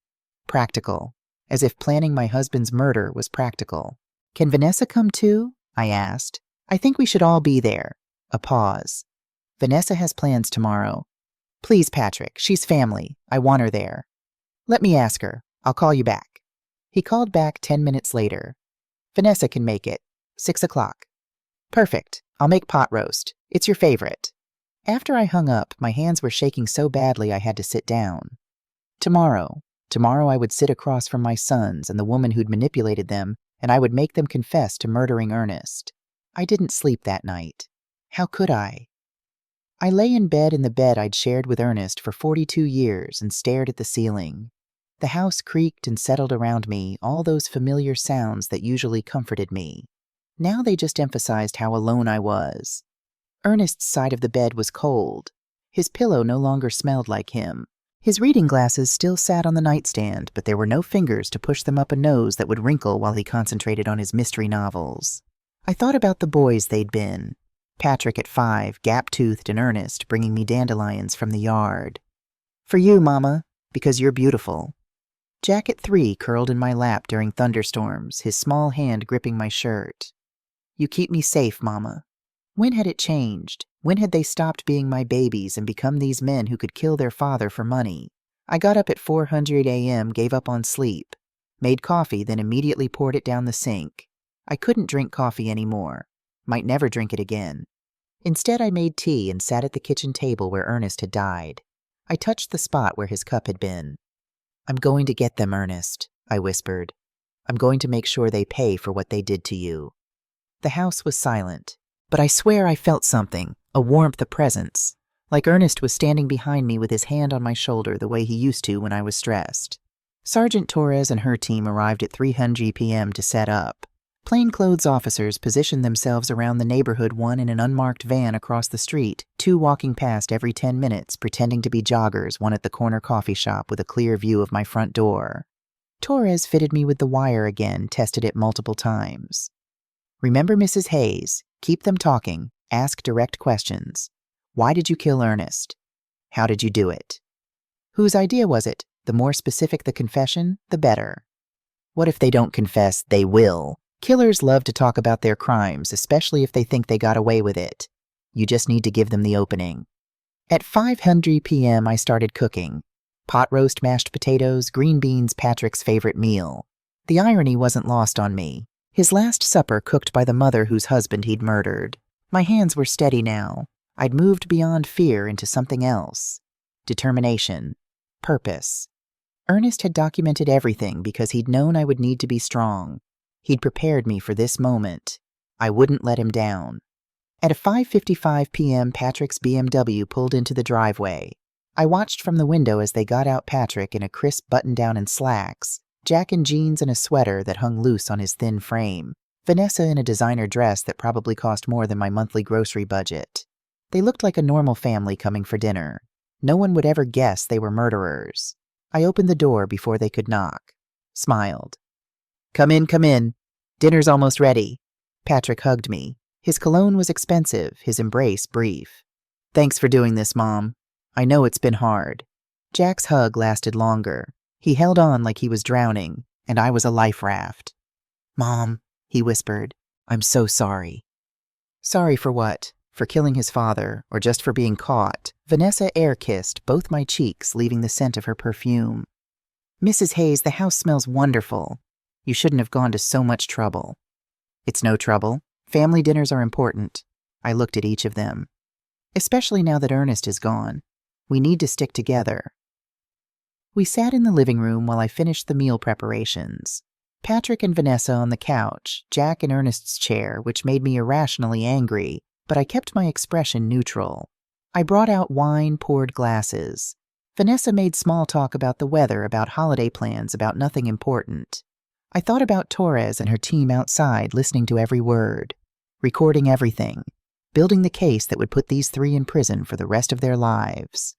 Practical. As if planning my husband's murder was practical. Can Vanessa come too? I asked. I think we should all be there. A pause. Vanessa has plans tomorrow. Please, Patrick, she's family. I want her there. Let me ask her. I'll call you back. He called back 10 minutes later. Vanessa can make it. 6 o'clock. Perfect. I'll make pot roast. It's your favorite. After I hung up, my hands were shaking so badly I had to sit down. Tomorrow I would sit across from my sons and the woman who'd manipulated them, and I would make them confess to murdering Ernest. I didn't sleep that night. How could I? I lay in bed in the bed I'd shared with Ernest for 42 years and stared at the ceiling. The house creaked and settled around me, all those familiar sounds that usually comforted me. Now they just emphasized how alone I was. Ernest's side of the bed was cold. His pillow no longer smelled like him. His reading glasses still sat on the nightstand, but there were no fingers to push them up a nose that would wrinkle while he concentrated on his mystery novels. I thought about the boys they'd been. Patrick at 5, gap-toothed and earnest, bringing me dandelions from the yard. For you, Mama, because you're beautiful. Jack at 3 curled in my lap during thunderstorms, his small hand gripping my shirt. You keep me safe, Mama. When had it changed? When had they stopped being my babies and become these men who could kill their father for money? I got up at 4:00 a.m., gave up on sleep, made coffee, then immediately poured it down the sink. I couldn't drink coffee anymore. Might never drink it again. Instead, I made tea and sat at the kitchen table where Ernest had died. I touched the spot where his cup had been. I'm going to get them, Ernest, I whispered. I'm going to make sure they pay for what they did to you. The house was silent, but I swear I felt something, a warmth, a presence, like Ernest was standing behind me with his hand on my shoulder the way he used to when I was stressed. Sergeant Torres and her team arrived at 3:00 p.m. to set up. Plainclothes officers positioned themselves around the neighborhood, one in an unmarked van across the street, 2 walking past every 10 minutes, pretending to be joggers, one at the corner coffee shop with a clear view of my front door. Torres fitted me with the wire again, tested it multiple times. Remember, Mrs. Hayes, keep them talking, ask direct questions. Why did you kill Ernest? How did you do it? Whose idea was it? The more specific the confession, the better. What if they don't confess? They will. Killers love to talk about their crimes, especially if they think they got away with it. You just need to give them the opening. At 5:00 p.m., I started cooking. Pot roast, mashed potatoes, green beans, Patrick's favorite meal. The irony wasn't lost on me. His last supper cooked by the mother whose husband he'd murdered. My hands were steady now. I'd moved beyond fear into something else. Determination. Purpose. Ernest had documented everything because he'd known I would need to be strong. He'd prepared me for this moment. I wouldn't let him down. At 5:55 p.m., Patrick's BMW pulled into the driveway. I watched from the window as they got out, Patrick in a crisp button-down and slacks, Jack in jeans and a sweater that hung loose on his thin frame, Vanessa in a designer dress that probably cost more than my monthly grocery budget. They looked like a normal family coming for dinner. No one would ever guess they were murderers. I opened the door before they could knock. Smiled. Come in. Dinner's almost ready. Patrick hugged me. His cologne was expensive, his embrace brief. Thanks for doing this, Mom. I know it's been hard. Jack's hug lasted longer. He held on like he was drowning, and I was a life raft. Mom, he whispered, I'm so sorry. Sorry for what? For killing his father, or just for being caught? Vanessa air-kissed both my cheeks, leaving the scent of her perfume. Mrs. Hayes, the house smells wonderful. You shouldn't have gone to so much trouble. It's no trouble. Family dinners are important. I looked at each of them. Especially now that Ernest is gone. We need to stick together. We sat in the living room while I finished the meal preparations. Patrick and Vanessa on the couch, Jack in Ernest's chair, which made me irrationally angry, but I kept my expression neutral. I brought out wine, poured glasses. Vanessa made small talk about the weather, about holiday plans, about nothing important. I thought about Torres and her team outside, listening to every word, recording everything, building the case that would put these 3 in prison for the rest of their lives.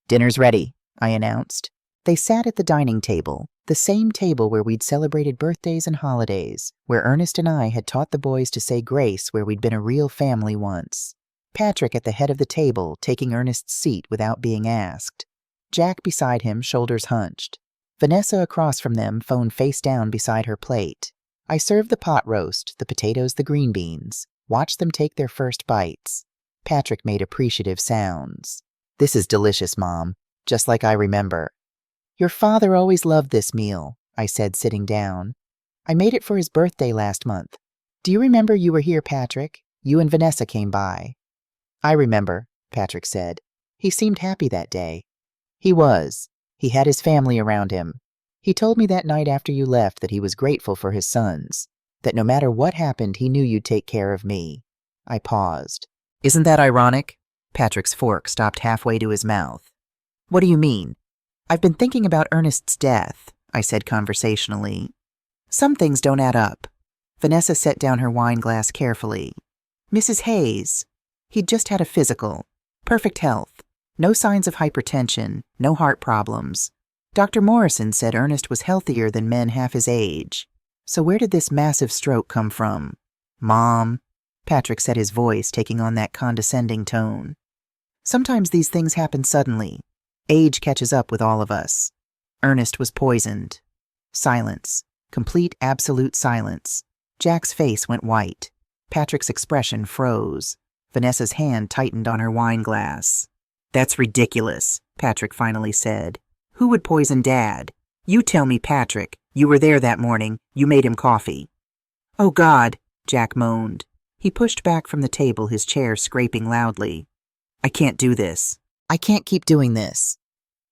Dinner's ready, I announced. They sat at the dining table, the same table where we'd celebrated birthdays and holidays, where Ernest and I had taught the boys to say grace, where we'd been a real family once. Patrick at the head of the table, taking Ernest's seat without being asked. Jack beside him, shoulders hunched. Vanessa across from them, phone face down beside her plate. I served the pot roast, the potatoes, the green beans, watched them take their first bites. Patrick made appreciative sounds. This is delicious, Mom, just like I remember. Your father always loved this meal, I said, sitting down. I made it for his birthday last month. Do you remember you were here, Patrick? You and Vanessa came by. I remember, Patrick said. He seemed happy that day. He was. He had his family around him. He told me that night after you left that he was grateful for his sons, that no matter what happened, he knew you'd take care of me. I paused. Isn't that ironic? Patrick's fork stopped halfway to his mouth. What do you mean? I've been thinking about Ernest's death, I said conversationally. Some things don't add up. Vanessa set down her wine glass carefully. Mrs. Hayes, he'd just had a physical. Perfect health. No signs of hypertension, no heart problems. Dr. Morrison said Ernest was healthier than men half his age. So where did this massive stroke come from? Mom, Patrick said, his voice taking on that condescending tone. Sometimes these things happen suddenly. Age catches up with all of us. Ernest was poisoned. Silence. Complete, absolute silence. Jack's face went white. Patrick's expression froze. Vanessa's hand tightened on her wine glass. "That's ridiculous," Patrick finally said. "Who would poison Dad? You tell me, Patrick. You were there that morning. You made him coffee." "Oh, God," Jack moaned. He pushed back from the table, his chair scraping loudly. "I can't do this. I can't keep doing this."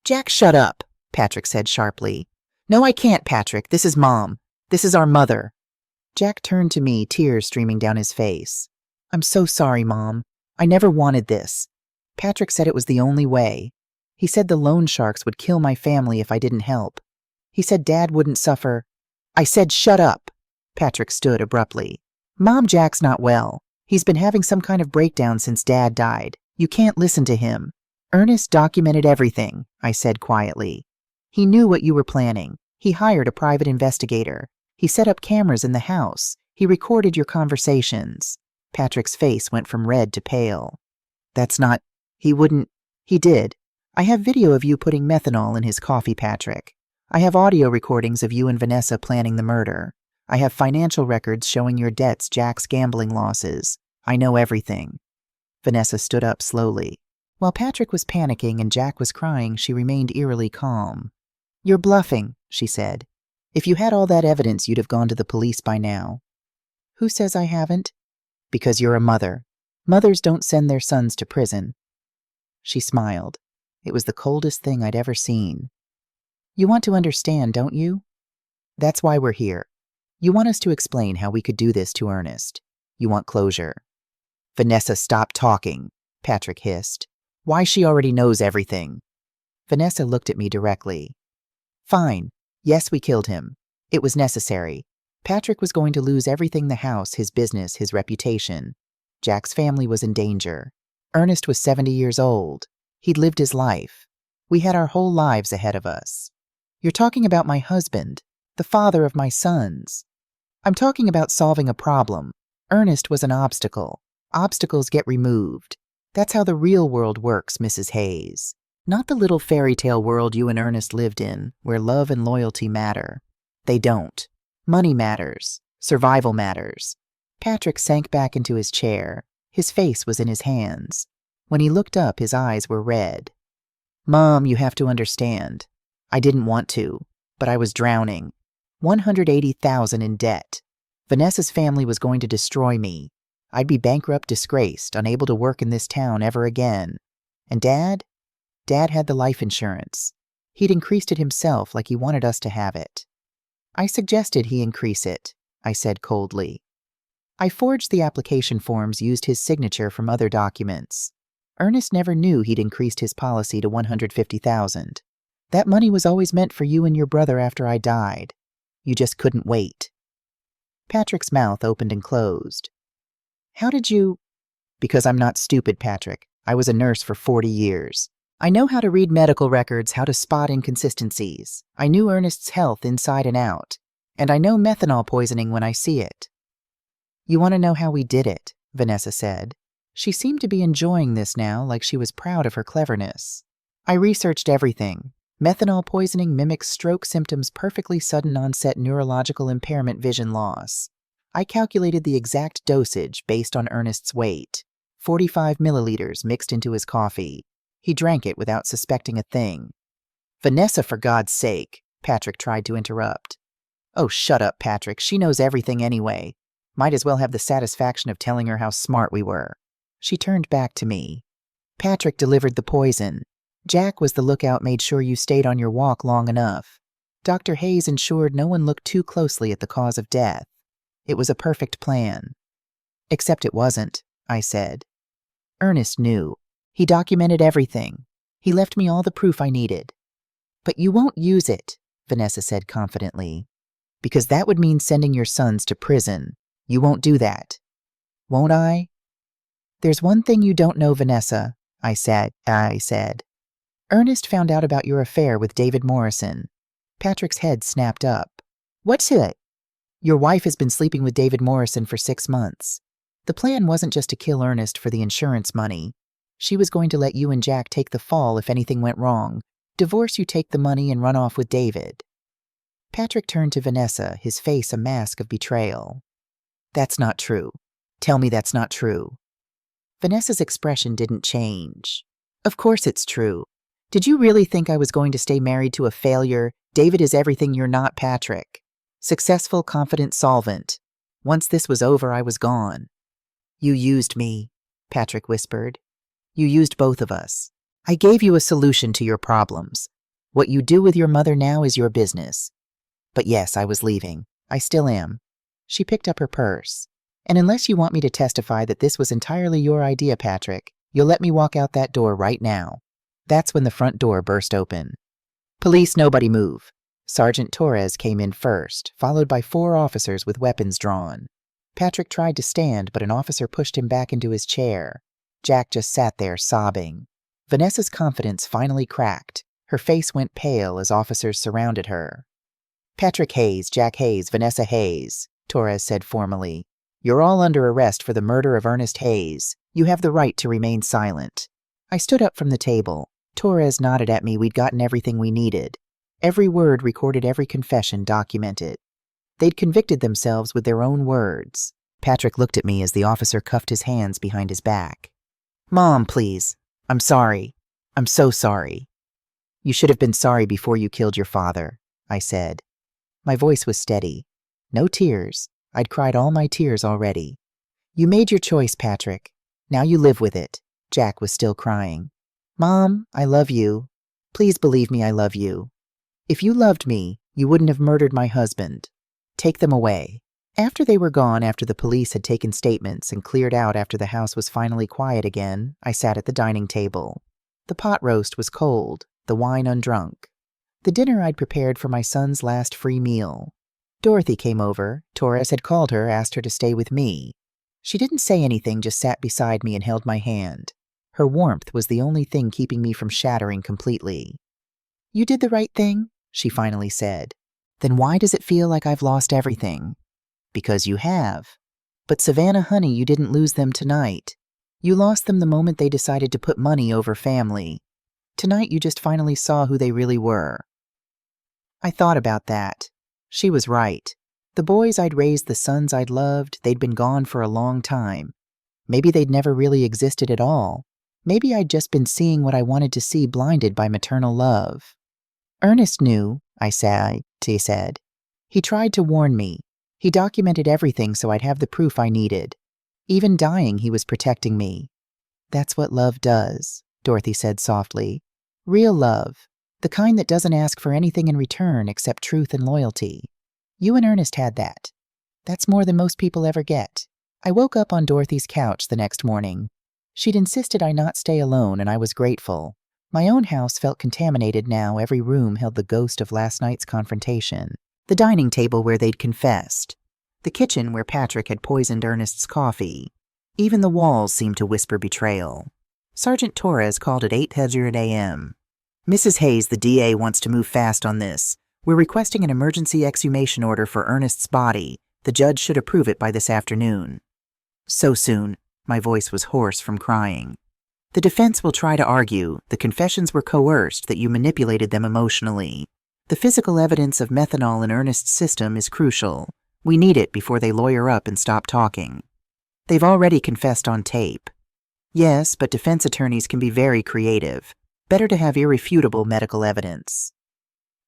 "Jack, shut up," Patrick said sharply. "No, I can't, Patrick. This is Mom. This is our mother." Jack turned to me, tears streaming down his face. "I'm so sorry, Mom. I never wanted this. Patrick said it was the only way. He said the loan sharks would kill my family if I didn't help. He said Dad wouldn't suffer." "I said shut up." Patrick stood abruptly. "Mom, Jack's not well. He's been having some kind of breakdown since Dad died. You can't listen to him." "Ernest documented everything," I said quietly. "He knew what you were planning. He hired a private investigator. He set up cameras in the house. He recorded your conversations." Patrick's face went from red to pale. "That's not... He wouldn't... He did. I have video of you putting methanol in his coffee, Patrick. I have audio recordings of you and Vanessa planning the murder. I have financial records showing your debts, Jack's gambling losses. I know everything." Vanessa stood up slowly. While Patrick was panicking and Jack was crying, she remained eerily calm. "You're bluffing," she said. "If you had all that evidence, you'd have gone to the police by now." "Who says I haven't?" "Because you're a mother. Mothers don't send their sons to prison." She smiled. It was the coldest thing I'd ever seen. "You want to understand, don't you? That's why we're here. You want us to explain how we could do this to Ernest. You want closure." "Vanessa, stop talking," Patrick hissed. "Why, she already knows everything." Vanessa looked at me directly. "Fine. Yes, we killed him. It was necessary. Patrick was going to lose everything: the house, his business, his reputation. Jack's family was in danger. Ernest was 70 years old. He'd lived his life. We had our whole lives ahead of us. You're talking about my husband, the father of my sons. I'm talking about solving a problem. Ernest was an obstacle. Obstacles get removed. That's how the real world works, Mrs. Hayes. Not the little fairy tale world you and Ernest lived in, where love and loyalty matter. They don't. Money matters. Survival matters." Patrick sank back into his chair. His face was in his hands. When he looked up, his eyes were red. "Mom, you have to understand. I didn't want to, but I was drowning. 180,000 in debt. Vanessa's family was going to destroy me. I'd be bankrupt, disgraced, unable to work in this town ever again. And Dad had the life insurance. He'd increased it himself like he wanted us to have it." "I suggested he increase it," I said coldly. "I forged the application forms, used his signature from other documents. Ernest never knew he'd increased his policy to 150,000. That money was always meant for you and your brother after I died. You just couldn't wait." Patrick's mouth opened and closed. "How did you—" "Because I'm not stupid, Patrick. I was a nurse for 40 years. I know how to read medical records, how to spot inconsistencies. I knew Ernest's health inside and out. And I know methanol poisoning when I see it." "You want to know how we did it," Vanessa said. She seemed to be enjoying this now, like she was proud of her cleverness. "I researched everything. Methanol poisoning mimics stroke symptoms, perfectly sudden onset neurological impairment, vision loss. I calculated the exact dosage based on Ernest's weight. 45 milliliters mixed into his coffee. He drank it without suspecting a thing." "Vanessa, for God's sake," Patrick tried to interrupt. "Oh, shut up, Patrick. She knows everything anyway. Might as well have the satisfaction of telling her how smart we were." She turned back to me. "Patrick delivered the poison. Jack was the lookout, made sure you stayed on your walk long enough. Dr. Hayes ensured no one looked too closely at the cause of death. It was a perfect plan." "Except it wasn't," I said. "Ernest knew. He documented everything. He left me all the proof I needed." "But you won't use it," Vanessa said confidently. "Because that would mean sending your sons to prison. You won't do that." "Won't I?" "There's one thing you don't know, Vanessa," I said. "Ernest found out about your affair with David Morrison." Patrick's head snapped up. "What's it?" "Your wife has been sleeping with David Morrison for 6 months. The plan wasn't just to kill Ernest for the insurance money. She was going to let you and Jack take the fall if anything went wrong. Divorce you, take the money, and run off with David. Patrick turned to Vanessa, his face a mask of betrayal. That's not true. Tell me that's not true. Vanessa's expression didn't change. Of course it's true. Did you really think I was going to stay married to a failure? David is everything you're not, Patrick. Successful, confident, solvent. Once this was over, I was gone. You used me, Patrick whispered. You used both of us. I gave you a solution to your problems. What you do with your mother now is your business. But yes, I was leaving. I still am. She picked up her purse. And unless you want me to testify that this was entirely your idea, Patrick, you'll let me walk out that door right now. That's when the front door burst open. Police, nobody move. Sergeant Torres came in first, followed by 4 officers with weapons drawn. Patrick tried to stand, but an officer pushed him back into his chair. Jack just sat there, sobbing. Vanessa's confidence finally cracked. Her face went pale as officers surrounded her. Patrick Hayes, Jack Hayes, Vanessa Hayes, Torres said formally. You're all under arrest for the murder of Ernest Hayes. You have the right to remain silent. I stood up from the table. Torres nodded at me. We'd gotten everything we needed. Every word recorded, every confession documented. They'd convicted themselves with their own words. Patrick looked at me as the officer cuffed his hands behind his back. Mom, please. I'm sorry. I'm so sorry. You should have been sorry before you killed your father, I said. My voice was steady. No tears. I'd cried all my tears already. You made your choice, Patrick. Now you live with it. Jack was still crying. Mom, I love you. Please believe me, I love you. If you loved me, you wouldn't have murdered my husband. Take them away. After they were gone, after the police had taken statements and cleared out, after the house was finally quiet again, I sat at the dining table. The pot roast was cold, the wine undrunk. The dinner I'd prepared for my son's last free meal. Dorothy came over. Torres had called her, asked her to stay with me. She didn't say anything, just sat beside me and held my hand. Her warmth was the only thing keeping me from shattering completely. You did the right thing, she finally said. Then why does it feel like I've lost everything? Because you have. But Savannah, honey, you didn't lose them tonight. You lost them the moment they decided to put money over family. Tonight you just finally saw who they really were. I thought about that. She was right. The boys I'd raised, the sons I'd loved, they'd been gone for a long time. Maybe they'd never really existed at all. Maybe I'd just been seeing what I wanted to see, blinded by maternal love. Ernest knew, she said. He tried to warn me. He documented everything so I'd have the proof I needed. Even dying, he was protecting me. That's what love does, Dorothy said softly. Real love. The kind that doesn't ask for anything in return except truth and loyalty. You and Ernest had that. That's more than most people ever get. I woke up on Dorothy's couch the next morning. She'd insisted I not stay alone, and I was grateful. My own house felt contaminated now. Every room held the ghost of last night's confrontation. The dining table where they'd confessed. The kitchen where Patrick had poisoned Ernest's coffee. Even the walls seemed to whisper betrayal. Sergeant Torres called at 8:00 a.m. Mrs. Hayes, the DA wants to move fast on this. We're requesting an emergency exhumation order for Ernest's body. The judge should approve it by this afternoon. So soon. My voice was hoarse from crying. The defense will try to argue the confessions were coerced, that you manipulated them emotionally. The physical evidence of methanol in Ernest's system is crucial. We need it before they lawyer up and stop talking. They've already confessed on tape. Yes, but defense attorneys can be very creative. Better to have irrefutable medical evidence.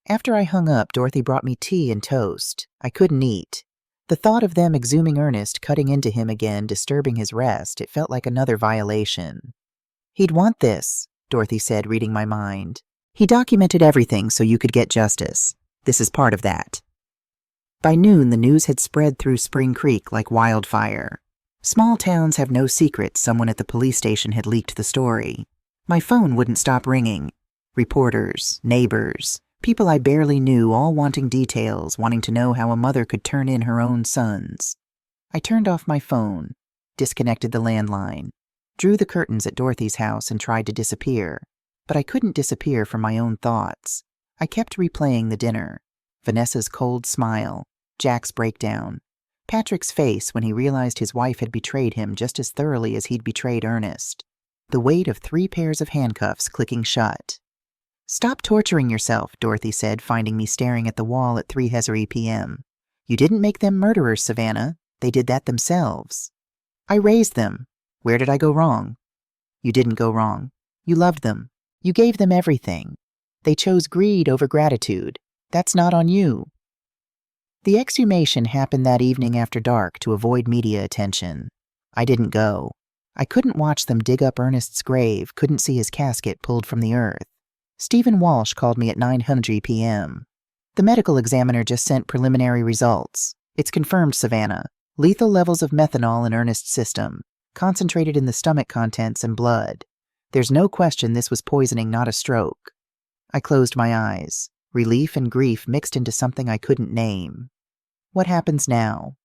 After I hung up, Dorothy brought me tea and toast. I couldn't eat. The thought of them exhuming Ernest, cutting into him again, disturbing his rest, it felt like another violation. He'd want this, Dorothy said, reading my mind. He documented everything so you could get justice. This is part of that. By noon, the news had spread through Spring Creek like wildfire. Small towns have no secrets. Someone at the police station had leaked the story. My phone wouldn't stop ringing. Reporters, neighbors, people I barely knew, all wanting details, wanting to know how a mother could turn in her own sons. I turned off my phone, disconnected the landline, drew the curtains at Dorothy's house and tried to disappear. But I couldn't disappear from my own thoughts. I kept replaying the dinner. Vanessa's cold smile, Jack's breakdown, Patrick's face when he realized his wife had betrayed him just as thoroughly as he'd betrayed Ernest. the weight of 3 pairs of handcuffs clicking shut. "Stop torturing yourself," Dorothy said, finding me staring at the wall at 3:00 p.m. "You didn't make them murderers, Savannah. They did that themselves." "I raised them. Where did I go wrong?" "You didn't go wrong. You loved them. You gave them everything. They chose greed over gratitude. That's not on you." The exhumation happened that evening after dark to avoid media attention. I didn't go. I couldn't watch them dig up Ernest's grave, couldn't see his casket pulled from the earth. Stephen Walsh called me at 9:00 p.m. "The medical examiner just sent preliminary results. It's confirmed, Savannah. Lethal levels of methanol in Ernest's system, concentrated in the stomach contents and blood. There's no question this was poisoning, not a stroke." I closed my eyes. Relief and grief mixed into something I couldn't name. What happens now?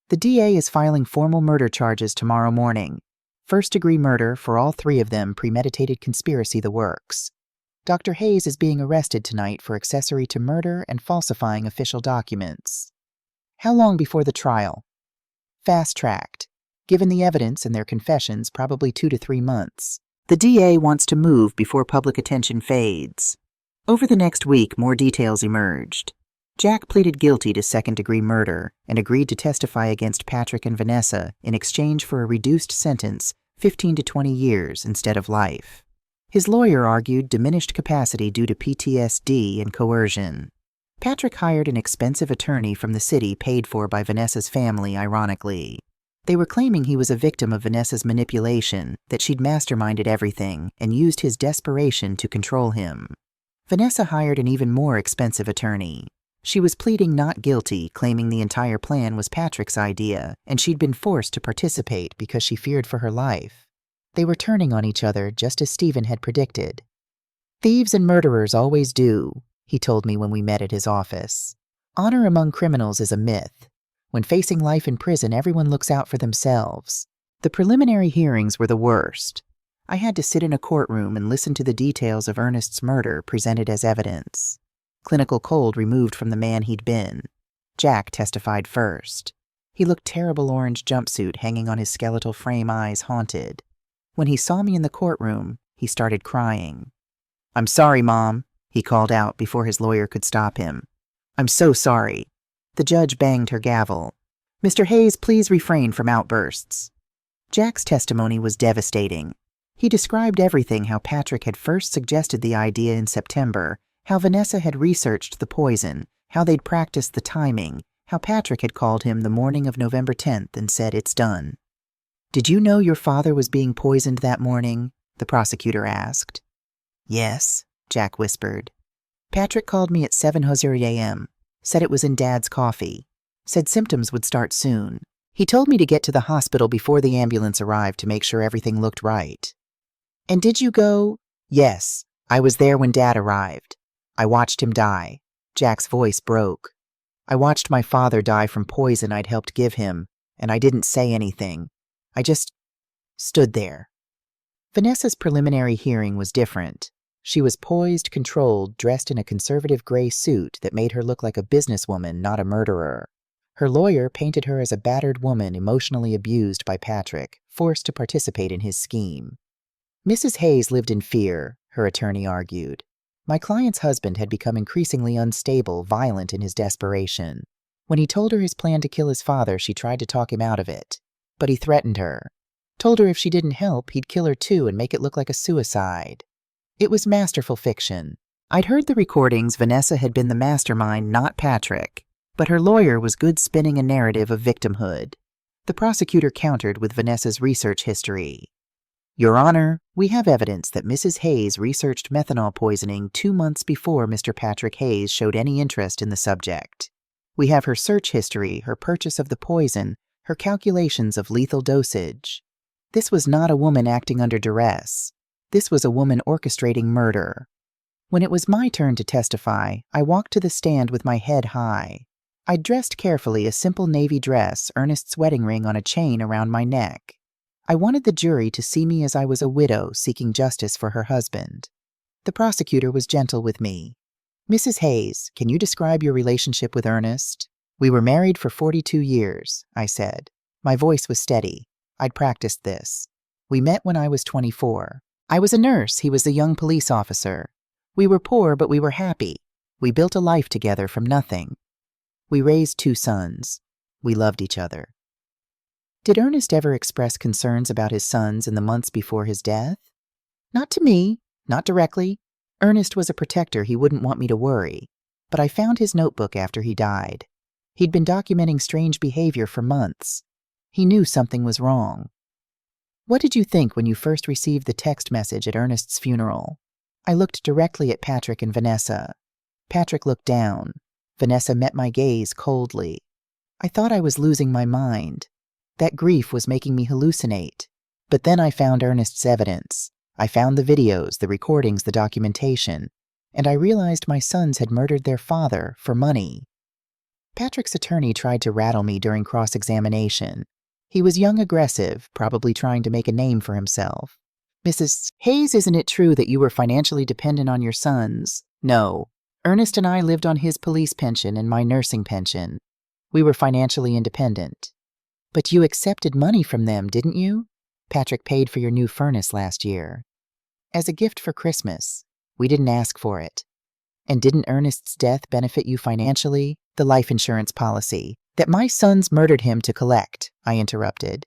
The DA is filing formal murder charges tomorrow morning. First-degree murder for all 3 of them, premeditated conspiracy, the works. Dr. Hayes is being arrested tonight for accessory to murder and falsifying official documents. How long before the trial? Fast-tracked. Given the evidence and their confessions, probably 2 to 3 months. The DA wants to move before public attention fades. Over the next week, more details emerged. Jack pleaded guilty to second-degree murder and agreed to testify against Patrick and Vanessa in exchange for a reduced sentence, 15 to 20 years instead of life. His lawyer argued diminished capacity due to PTSD and coercion. Patrick hired an expensive attorney from the city paid for by Vanessa's family, ironically. They were claiming he was a victim of Vanessa's manipulation, that she'd masterminded everything and used his desperation to control him. Vanessa hired an even more expensive attorney. She was pleading not guilty, claiming the entire plan was Patrick's idea, and she'd been forced to participate because she feared for her life. They were turning on each other just as Stephen had predicted. "Thieves and murderers always do," he told me when we met at his office. "Honor among criminals is a myth. When facing life in prison, everyone looks out for themselves." The preliminary hearings were the worst. I had to sit in a courtroom and listen to the details of Ernest's murder presented as evidence. Clinical cold removed from the man he'd been. Jack testified first. He looked terrible orange jumpsuit hanging on his skeletal frame, eyes haunted. When he saw me in the courtroom, he started crying. "I'm sorry, Mom," he called out before his lawyer could stop him. "I'm so sorry." The judge banged her gavel. "Mr. Hayes, please refrain from outbursts." Jack's testimony was devastating. He described everything: how Patrick had first suggested the idea in September, how Vanessa had researched the poison, how they'd practiced the timing, how Patrick had called him the morning of November 10th and said, "It's done." "Did you know your father was being poisoned that morning?" the prosecutor asked. "Yes," Jack whispered. "Patrick called me at 7:00 a.m., said it was in Dad's coffee, said symptoms would start soon. He told me to get to the hospital before the ambulance arrived to make sure everything looked right." "And did you go?" "Yes, I was there when Dad arrived. I watched him die." Jack's voice broke. "I watched my father die from poison I'd helped give him, and I didn't say anything. I just stood there." Vanessa's preliminary hearing was different. She was poised, controlled, dressed in a conservative gray suit that made her look like a businesswoman, not a murderer. Her lawyer painted her as a battered woman emotionally abused by Patrick, forced to participate in his scheme. Mrs. Hayes lived in fear, her attorney argued. My client's husband had become increasingly unstable, violent in his desperation. When he told her his plan to kill his father, she tried to talk him out of it. But he threatened her. Told her if she didn't help, he'd kill her too and make it look like a suicide. It was masterful fiction. I'd heard the recordings. Vanessa had been the mastermind, not Patrick. But her lawyer was good spinning a narrative of victimhood. The prosecutor countered with Vanessa's research history. "Your Honor, we have evidence that Mrs. Hayes researched methanol poisoning 2 months before Mr. Patrick Hayes showed any interest in the subject. We have her search history, her purchase of the poison, her calculations of lethal dosage. This was not a woman acting under duress. This was a woman orchestrating murder." When it was my turn to testify, I walked to the stand with my head high. I'd dressed carefully, a simple navy dress, Ernest's wedding ring on a chain around my neck. I wanted the jury to see me as I was a widow seeking justice for her husband. The prosecutor was gentle with me. "Mrs. Hayes, can you describe your relationship with Ernest?" "We were married for 42 years, I said. My voice was steady. I'd practiced this. We met when I was 24. I was a nurse, he was a young police officer. We were poor, but we were happy. We built a life together from nothing. We raised 2 sons. We loved each other. Did Ernest ever express concerns about his sons in the months before his death? Not to me, not directly. Ernest was a protector, he wouldn't want me to worry. But I found his notebook after he died. He'd been documenting strange behavior for months. He knew something was wrong. What did you think when you first received the text message at Ernest's funeral? I looked directly at Patrick and Vanessa. Patrick looked down. Vanessa met my gaze coldly. I thought I was losing my mind. That grief was making me hallucinate. But then I found Ernest's evidence. I found the videos, the recordings, the documentation, and I realized my sons had murdered their father for money. Patrick's attorney tried to rattle me during cross-examination. He was young, aggressive, probably trying to make a name for himself. Mrs. Hayes, isn't it true that you were financially dependent on your sons? No. Ernest and I lived on his police pension and my nursing pension. We were financially independent. But you accepted money from them, didn't you? Patrick paid for your new furnace last year. As a gift for Christmas. We didn't ask for it. And didn't Ernest's death benefit you financially? The life insurance policy that my sons murdered him to collect, I interrupted.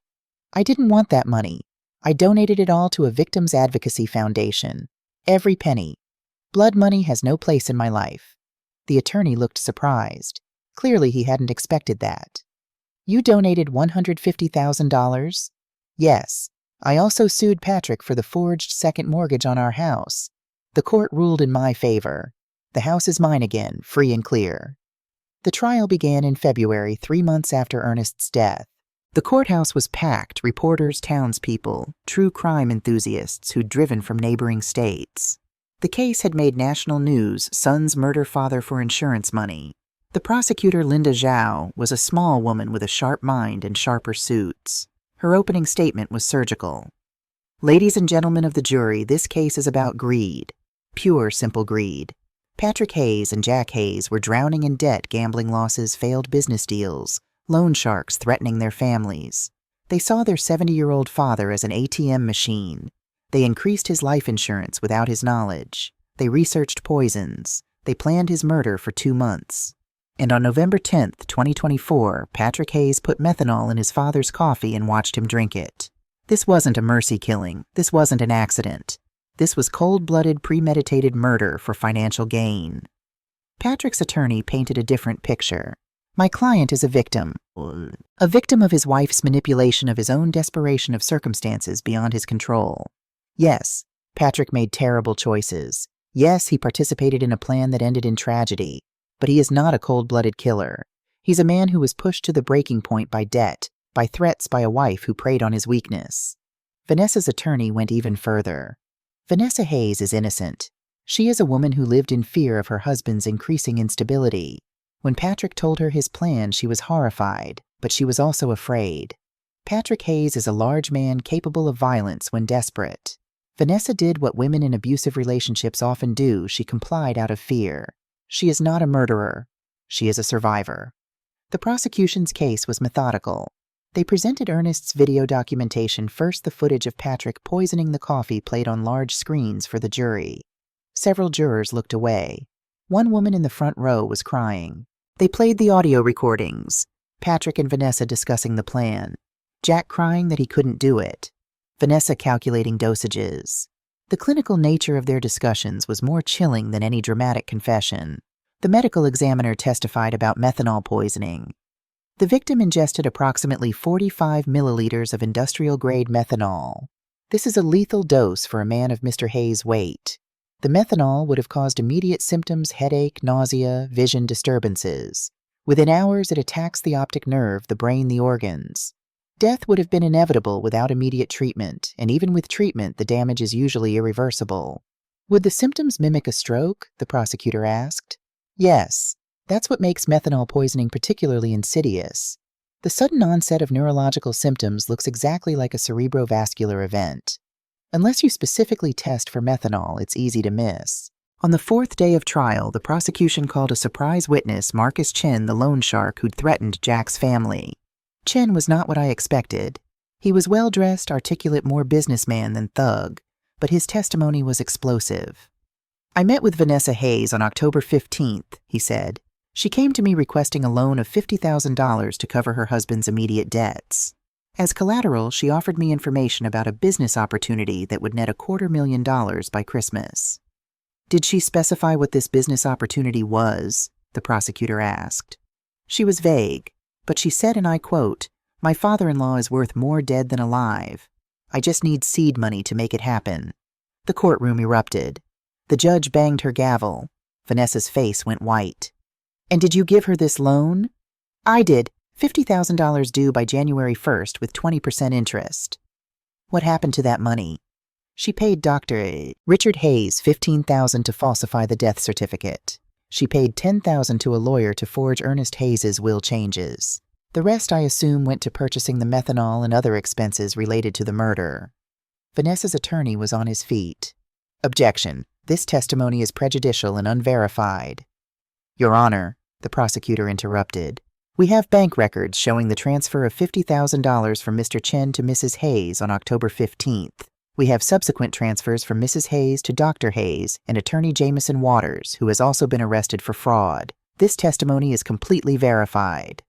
I didn't want that money. I donated it all to a victims advocacy foundation. Every penny. Blood money has no place in my life. The attorney looked surprised. Clearly he hadn't expected that. You donated $150,000? Yes. I also sued Patrick for the forged second mortgage on our house. The court ruled in my favor. The house is mine again, free and clear. The trial began in February, 3 months after Ernest's death. The courthouse was packed, reporters, townspeople, true crime enthusiasts who'd driven from neighboring states. The case had made national news, sons murder father for insurance money. The prosecutor, Linda Zhao, was a small woman with a sharp mind and sharper suits. Her opening statement was surgical. Ladies and gentlemen of the jury, this case is about greed. Pure, simple greed. Patrick Hayes and Jack Hayes were drowning in debt, gambling losses, failed business deals, loan sharks threatening their families. They saw their 70-year-old father as an ATM machine. They increased his life insurance without his knowledge. They researched poisons. They planned his murder for 2 months. And on November 10th, 2024, Patrick Hayes put methanol in his father's coffee and watched him drink it. This wasn't a mercy killing. This wasn't an accident. This was cold-blooded, premeditated murder for financial gain. Patrick's attorney painted a different picture. My client is a victim of his wife's manipulation of his own desperation of circumstances beyond his control. Yes, Patrick made terrible choices. Yes, he participated in a plan that ended in tragedy. But he is not a cold-blooded killer. He's a man who was pushed to the breaking point by debt, by threats by a wife who preyed on his weakness. Vanessa's attorney went even further. Vanessa Hayes is innocent. She is a woman who lived in fear of her husband's increasing instability. When Patrick told her his plan, she was horrified, but she was also afraid. Patrick Hayes is a large man capable of violence when desperate. Vanessa did what women in abusive relationships often do. She complied out of fear. She is not a murderer. She is a survivor. The prosecution's case was methodical. They presented Ernest's video documentation, first the footage of Patrick poisoning the coffee played on large screens for the jury. Several jurors looked away. One woman in the front row was crying. They played the audio recordings. Patrick and Vanessa discussing the plan. Jack crying that he couldn't do it. Vanessa calculating dosages. The clinical nature of their discussions was more chilling than any dramatic confession. The medical examiner testified about methanol poisoning. The victim ingested approximately 45 milliliters of industrial-grade methanol. This is a lethal dose for a man of Mr. Hayes' weight. The methanol would have caused immediate symptoms, headache, nausea, vision disturbances. Within hours, it attacks the optic nerve, the brain, the organs. Death would have been inevitable without immediate treatment, and even with treatment, the damage is usually irreversible. Would the symptoms mimic a stroke? The prosecutor asked. Yes. That's what makes methanol poisoning particularly insidious. The sudden onset of neurological symptoms looks exactly like a cerebrovascular event. Unless you specifically test for methanol, it's easy to miss. On the 4th day of trial, the prosecution called a surprise witness, Marcus Chen, the loan shark who'd threatened Jack's family. Chen was not what I expected. He was well-dressed, articulate, more businessman than thug, but his testimony was explosive. "I met with Vanessa Hayes on October 15th, he said. She came to me requesting a loan of $50,000 to cover her husband's immediate debts. As collateral, she offered me information about a business opportunity that would net $250,000 by Christmas." "Did she specify what this business opportunity was?" the prosecutor asked. "She was vague, but she said, and I quote, 'My father-in-law is worth more dead than alive. I just need seed money to make it happen.'" The courtroom erupted. The judge banged her gavel. Vanessa's face went white. "And did you give her this loan?" "I did. $50,000 due by January 1st with 20% interest." "What happened to that money?" "She paid Dr. Richard Hayes $15,000 to falsify the death certificate. She paid $10,000 to a lawyer to forge Ernest Hayes's will changes. The rest, I assume, went to purchasing the methanol and other expenses related to the murder." Vanessa's attorney was on his feet. "Objection. This testimony is prejudicial and unverified." "Your Honor," the prosecutor interrupted, "we have bank records showing the transfer of $50,000 from Mr. Chen to Mrs. Hayes on October 15th. We have subsequent transfers from Mrs. Hayes to Dr. Hayes and attorney Jameson Waters, who has also been arrested for fraud. This testimony is completely verified."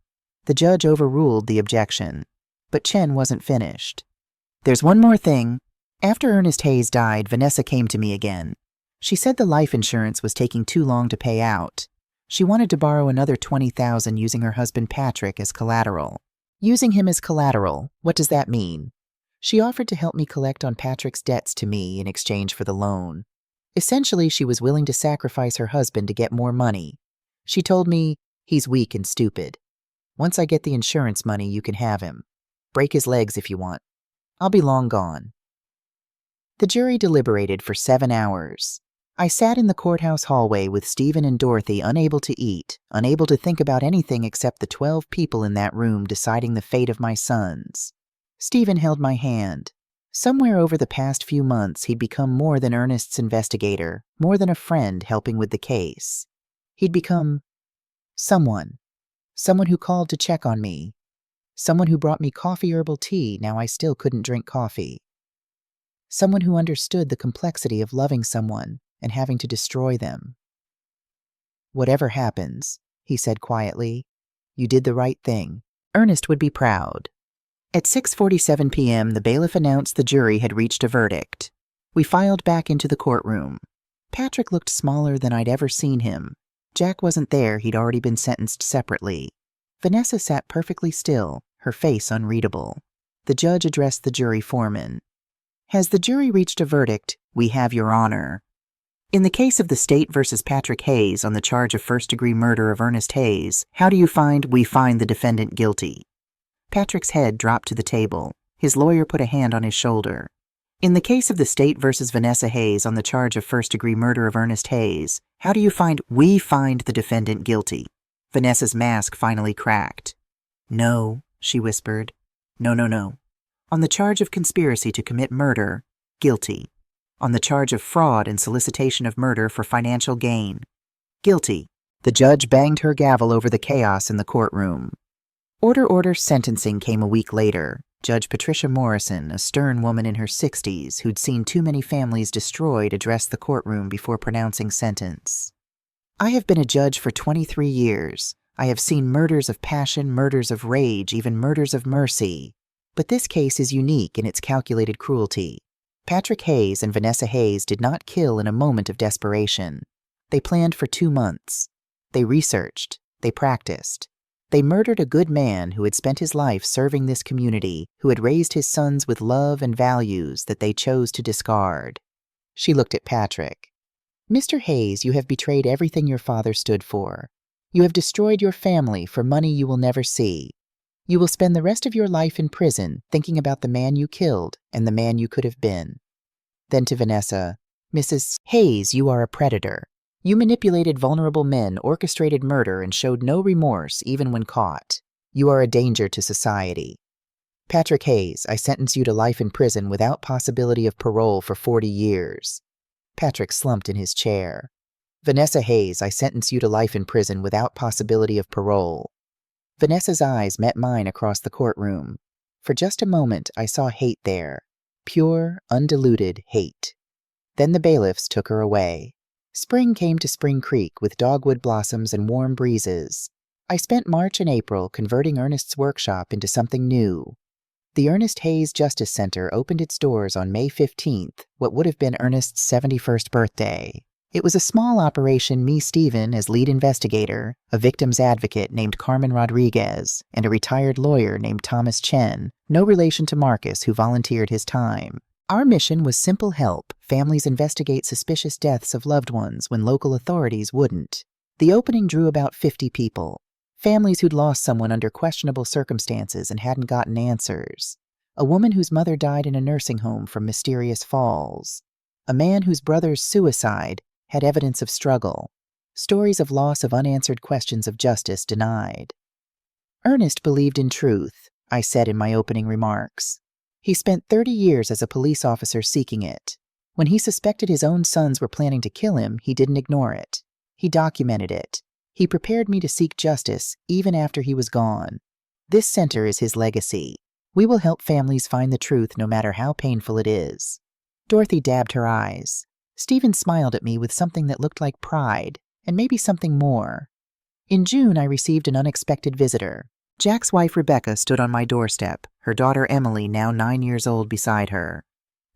The judge overruled the objection, but Chen wasn't finished. "There's one more thing. After Ernest Hayes died, Vanessa came to me again. She said the life insurance was taking too long to pay out. She wanted to borrow another $20,000 using her husband Patrick as collateral." "Using him as collateral, what does that mean?" "She offered to help me collect on Patrick's debts to me in exchange for the loan. Essentially, she was willing to sacrifice her husband to get more money. She told me, 'He's weak and stupid. Once I get the insurance money, you can have him. Break his legs if you want. I'll be long gone.'" The jury deliberated for 7 hours. I sat in the courthouse hallway with Stephen and Dorothy, unable to eat, unable to think about anything except the 12 people in that room deciding the fate of my sons. Stephen held my hand. Somewhere over the past few months, he'd become more than Ernest's investigator, more than a friend helping with the case. He'd become someone who called to check on me, someone who brought me coffee herbal tea now I still couldn't drink coffee, someone who understood the complexity of loving someone and having to destroy them. "Whatever happens," he said quietly, "you did the right thing. Ernest would be proud." At 6:47 p.m., the bailiff announced the jury had reached a verdict. We filed back into the courtroom. Patrick looked smaller than I'd ever seen him. Jack wasn't there, he'd already been sentenced separately. Vanessa sat perfectly still, her face unreadable. The judge addressed the jury foreman. "Has the jury reached a verdict? We have, Your Honor. In the case of the state versus Patrick Hayes on the charge of first-degree murder of Ernest Hayes, how do you find we find the defendant guilty?" Patrick's head dropped to the table. His lawyer put a hand on his shoulder. "In the case of the state versus Vanessa Hayes on the charge of first-degree murder of Ernest Hayes, how do you find we find the defendant guilty?" Vanessa's mask finally cracked. "No," she whispered. No. On the charge of conspiracy to commit murder, guilty. On the charge of fraud and solicitation of murder for financial gain, guilty." The judge banged her gavel over the chaos in the courtroom. Order, sentencing came a week later. Judge Patricia Morrison, a stern woman in her 60s who'd seen too many families destroyed, addressed the courtroom before pronouncing sentence. "I have been a judge for 23 years. I have seen murders of passion, murders of rage, even murders of mercy. But this case is unique in its calculated cruelty. Patrick Hayes and Vanessa Hayes did not kill in a moment of desperation. They planned for 2 months. They researched. They practiced. They murdered a good man who had spent his life serving this community, who had raised his sons with love and values that they chose to discard." She looked at Patrick. "Mr. Hayes, you have betrayed everything your father stood for. You have destroyed your family for money you will never see. You will spend the rest of your life in prison thinking about the man you killed and the man you could have been." Then to Vanessa, "Mrs. Hayes, you are a predator. You manipulated vulnerable men, orchestrated murder, and showed no remorse even when caught. You are a danger to society. Patrick Hayes, I sentence you to life in prison without possibility of parole for 40 years. Patrick slumped in his chair. Vanessa Hayes, I sentence you to life in prison without possibility of parole. Vanessa's eyes met mine across the courtroom. For just a moment, I saw hate there. Pure, undiluted hate. Then the bailiffs took her away. Spring came to Spring Creek with dogwood blossoms and warm breezes. I spent March and April converting Ernest's workshop into something new. The Ernest Hayes Justice Center opened its doors on May 15th, what would have been Ernest's 71st birthday. It was a small operation, me, Stephen, as lead investigator, a victim's advocate named Carmen Rodriguez, and a retired lawyer named Thomas Chen, no relation to Marcus, who volunteered his time. Our mission was simple help families investigate suspicious deaths of loved ones when local authorities wouldn't. The opening drew about 50 people. Families who'd lost someone under questionable circumstances and hadn't gotten answers. A woman whose mother died in a nursing home from mysterious falls. A man whose brother's suicide had evidence of struggle. Stories of loss of unanswered questions of justice denied. Ernest believed in truth, I said in my opening remarks. He spent 30 years as a police officer seeking it. When he suspected his own sons were planning to kill him, he didn't ignore it. He documented it. He prepared me to seek justice even after he was gone. This center is his legacy. We will help families find the truth no matter how painful it is. Dorothy dabbed her eyes. Stephen smiled at me with something that looked like pride, and maybe something more. In June, I received an unexpected visitor. Jack's wife Rebecca stood on my doorstep, her daughter Emily, now 9 years old, beside her.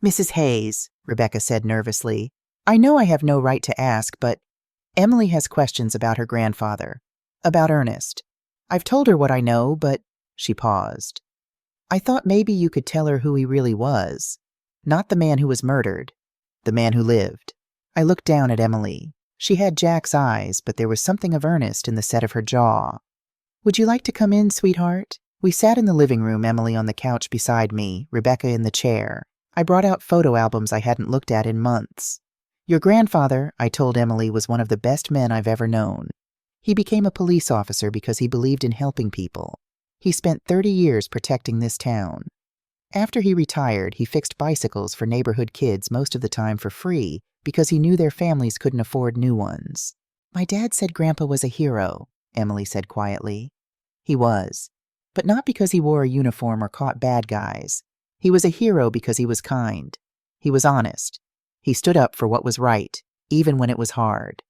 "Mrs. Hayes," Rebecca said nervously, "I know I have no right to ask, but Emily has questions about her grandfather, about Ernest. I've told her what I know, but—" She paused. "I thought maybe you could tell her who he really was. Not the man who was murdered, the man who lived." I looked down at Emily. She had Jack's eyes, but there was something of Ernest in the set of her jaw. "Would you like to come in, sweetheart?" We sat in the living room, Emily on the couch beside me, Rebecca in the chair. I brought out photo albums I hadn't looked at in months. "Your grandfather," I told Emily, "was one of the best men I've ever known. He became a police officer because he believed in helping people. He spent 30 years protecting this town. After he retired, he fixed bicycles for neighborhood kids most of the time for free because he knew their families couldn't afford new ones." "My dad said Grandpa was a hero," Emily said quietly. "He was. But not because he wore a uniform or caught bad guys. He was a hero because he was kind. He was honest. He stood up for what was right, even when it was hard."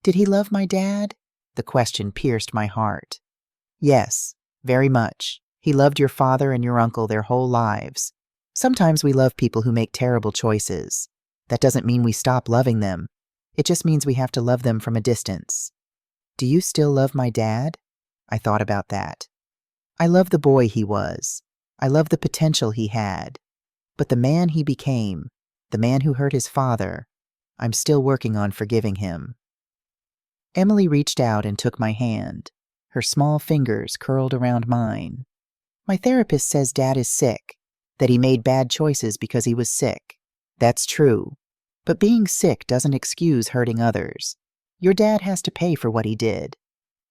"Did he love my dad?" The question pierced my heart. "Yes, very much. He loved your father and your uncle their whole lives. Sometimes we love people who make terrible choices. That doesn't mean we stop loving them. It just means we have to love them from a distance." "Do you still love my dad?" I thought about that. I love the boy he was. I love the potential he had. But the man he became, the man who hurt his father, I'm still working on forgiving him. Emily reached out and took my hand. Her small fingers curled around mine. "My therapist says Dad is sick, that he made bad choices because he was sick. That's true. But being sick doesn't excuse hurting others. Your dad has to pay for what he did.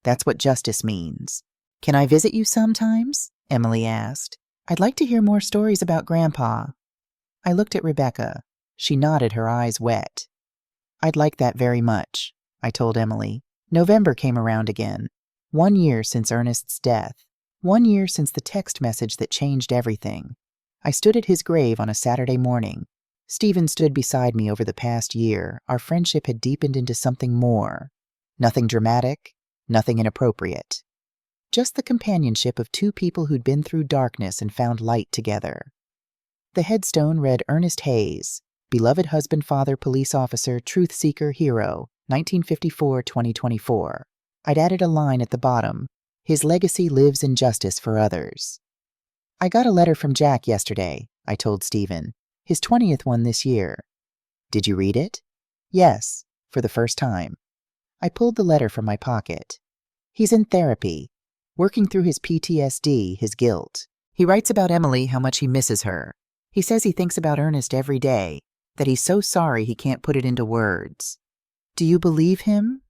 That's what justice means." "Can I visit you sometimes?" Emily asked. "I'd like to hear more stories about Grandpa." I looked at Rebecca. She nodded, her eyes wet. "I'd like that very much," I told Emily. November came around again. 1 year since Ernest's death. 1 year since the text message that changed everything. I stood at his grave on a Saturday morning. Stephen stood beside me. Over the past year, our friendship had deepened into something more. Nothing dramatic, nothing inappropriate. Just the companionship of two people who'd been through darkness and found light together. The headstone read Ernest Hayes, beloved husband, father, police officer, truth seeker, hero, 1954-2024. I'd added a line at the bottom, his legacy lives in justice for others. "I got a letter from Jack yesterday," I told Stephen, "his 20th one this year." "Did you read it?" "Yes, for the first time." I pulled the letter from my pocket. "He's in therapy, working through his PTSD, his guilt. He writes about Emily, how much he misses her. He says he thinks about Ernest every day, that he's so sorry he can't put it into words." "Do you believe him?"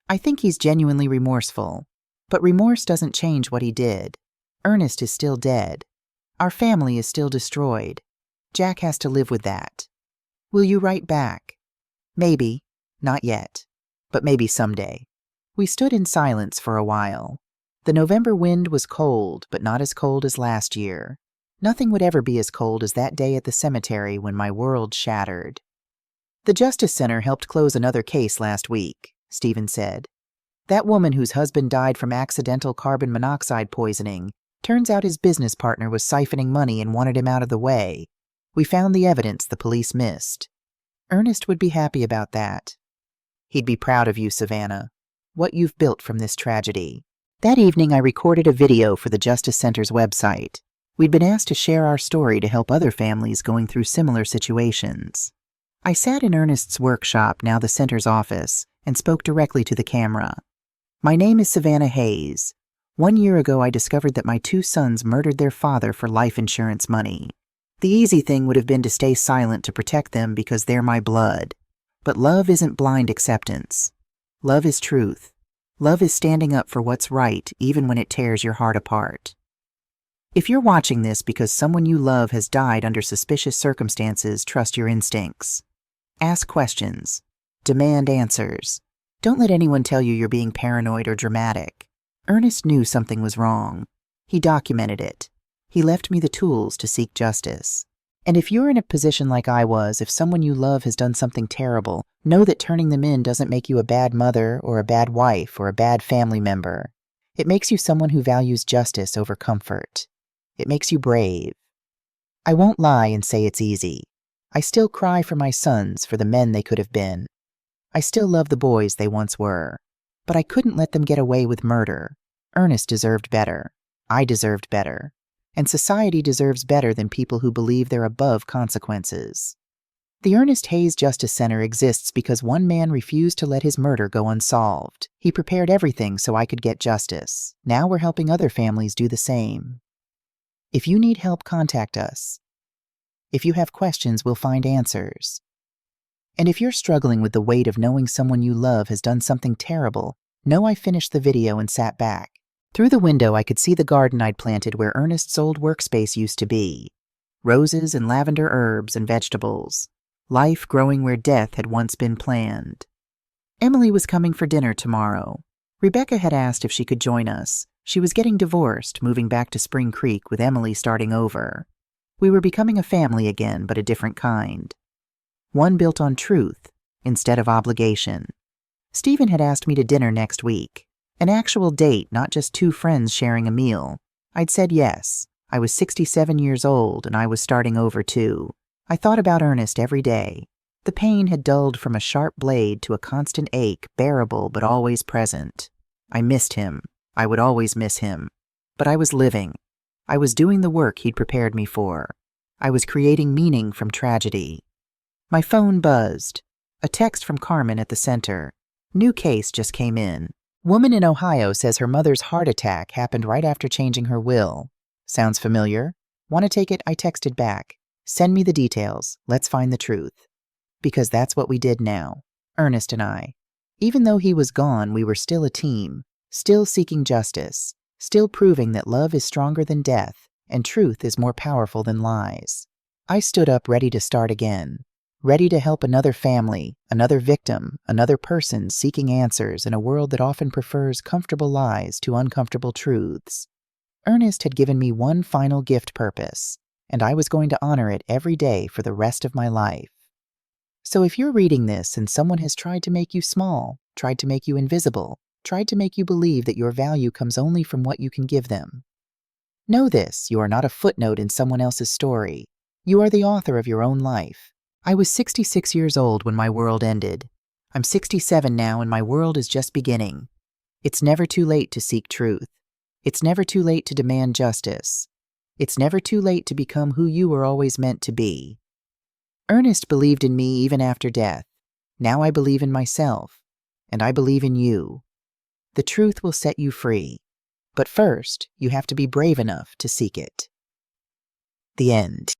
"I think he's genuinely remorseful. But remorse doesn't change what he did. Ernest is still dead. Our family is still destroyed. Jack has to live with that." "Will you write back?" "Maybe. Not yet. But maybe someday." We stood in silence for a while. The November wind was cold, but not as cold as last year. Nothing would ever be as cold as that day at the cemetery when my world shattered. The Justice Center helped close another case last week, Stephen said. That woman whose husband died from accidental carbon monoxide poisoning, turns out his business partner was siphoning money and wanted him out of the way. We found the evidence the police missed. Ernest would be happy about that. He'd be proud of you, Savannah, what you've built from this tragedy. That evening, I recorded a video for the Justice Center's website. We'd been asked to share our story to help other families going through similar situations. I sat in Ernest's workshop, now the center's office, and spoke directly to the camera. My name is Savannah Hayes. 1 year ago, I discovered that my 2 sons murdered their father for life insurance money. The easy thing would have been to stay silent to protect them because they're my blood. But love isn't blind acceptance. Love is truth. Love is standing up for what's right, even when it tears your heart apart. If you're watching this because someone you love has died under suspicious circumstances, trust your instincts. Ask questions. Demand answers. Don't let anyone tell you you're being paranoid or dramatic. Ernest knew something was wrong. He documented it. He left me the tools to seek justice. And if you're in a position like I was, if someone you love has done something terrible, know that turning them in doesn't make you a bad mother or a bad wife or a bad family member. It makes you someone who values justice over comfort. It makes you brave. I won't lie and say it's easy. I still cry for my sons, for the men they could have been. I still love the boys they once were. But I couldn't let them get away with murder. Ernest deserved better. I deserved better. And society deserves better than people who believe they're above consequences. The Ernest Hayes Justice Center exists because one man refused to let his murder go unsolved. He prepared everything so I could get justice. Now we're helping other families do the same. If you need help, contact us. If you have questions, we'll find answers. And if you're struggling with the weight of knowing someone you love has done something terrible, know I finished the video and sat back. Through the window, I could see the garden I'd planted where Ernest's old workspace used to be. Roses and lavender herbs and vegetables. Life growing where death had once been planned. Emily was coming for dinner tomorrow. Rebecca had asked if she could join us. She was getting divorced, moving back to Spring Creek with Emily starting over. We were becoming a family again, but a different kind. One built on truth instead of obligation. Stephen had asked me to dinner next week. An actual date, not just 2 friends sharing a meal. I'd said yes. I was 67 years old, and I was starting over too. I thought about Ernest every day. The pain had dulled from a sharp blade to a constant ache, bearable but always present. I missed him. I would always miss him. But I was living. I was doing the work he'd prepared me for. I was creating meaning from tragedy. My phone buzzed. A text from Carmen at the center. New case just came in. Woman in Ohio says her mother's heart attack happened right after changing her will. Sounds familiar? Want to take it? I texted back. Send me the details. Let's find the truth. Because that's what we did now. Ernest and I. Even though he was gone, we were still a team. Still seeking justice. Still proving that love is stronger than death and truth is more powerful than lies. I stood up ready to start again. Ready to help another family, another victim, another person seeking answers in a world that often prefers comfortable lies to uncomfortable truths. Ernest had given me one final gift purpose, and I was going to honor it every day for the rest of my life. So if you're reading this and someone has tried to make you small, tried to make you invisible, tried to make you believe that your value comes only from what you can give them, know this: you are not a footnote in someone else's story. You are the author of your own life. I was 66 years old when my world ended. I'm 67 now and my world is just beginning. It's never too late to seek truth. It's never too late to demand justice. It's never too late to become who you were always meant to be. Ernest believed in me even after death. Now I believe in myself, and I believe in you. The truth will set you free. But first, you have to be brave enough to seek it. The end.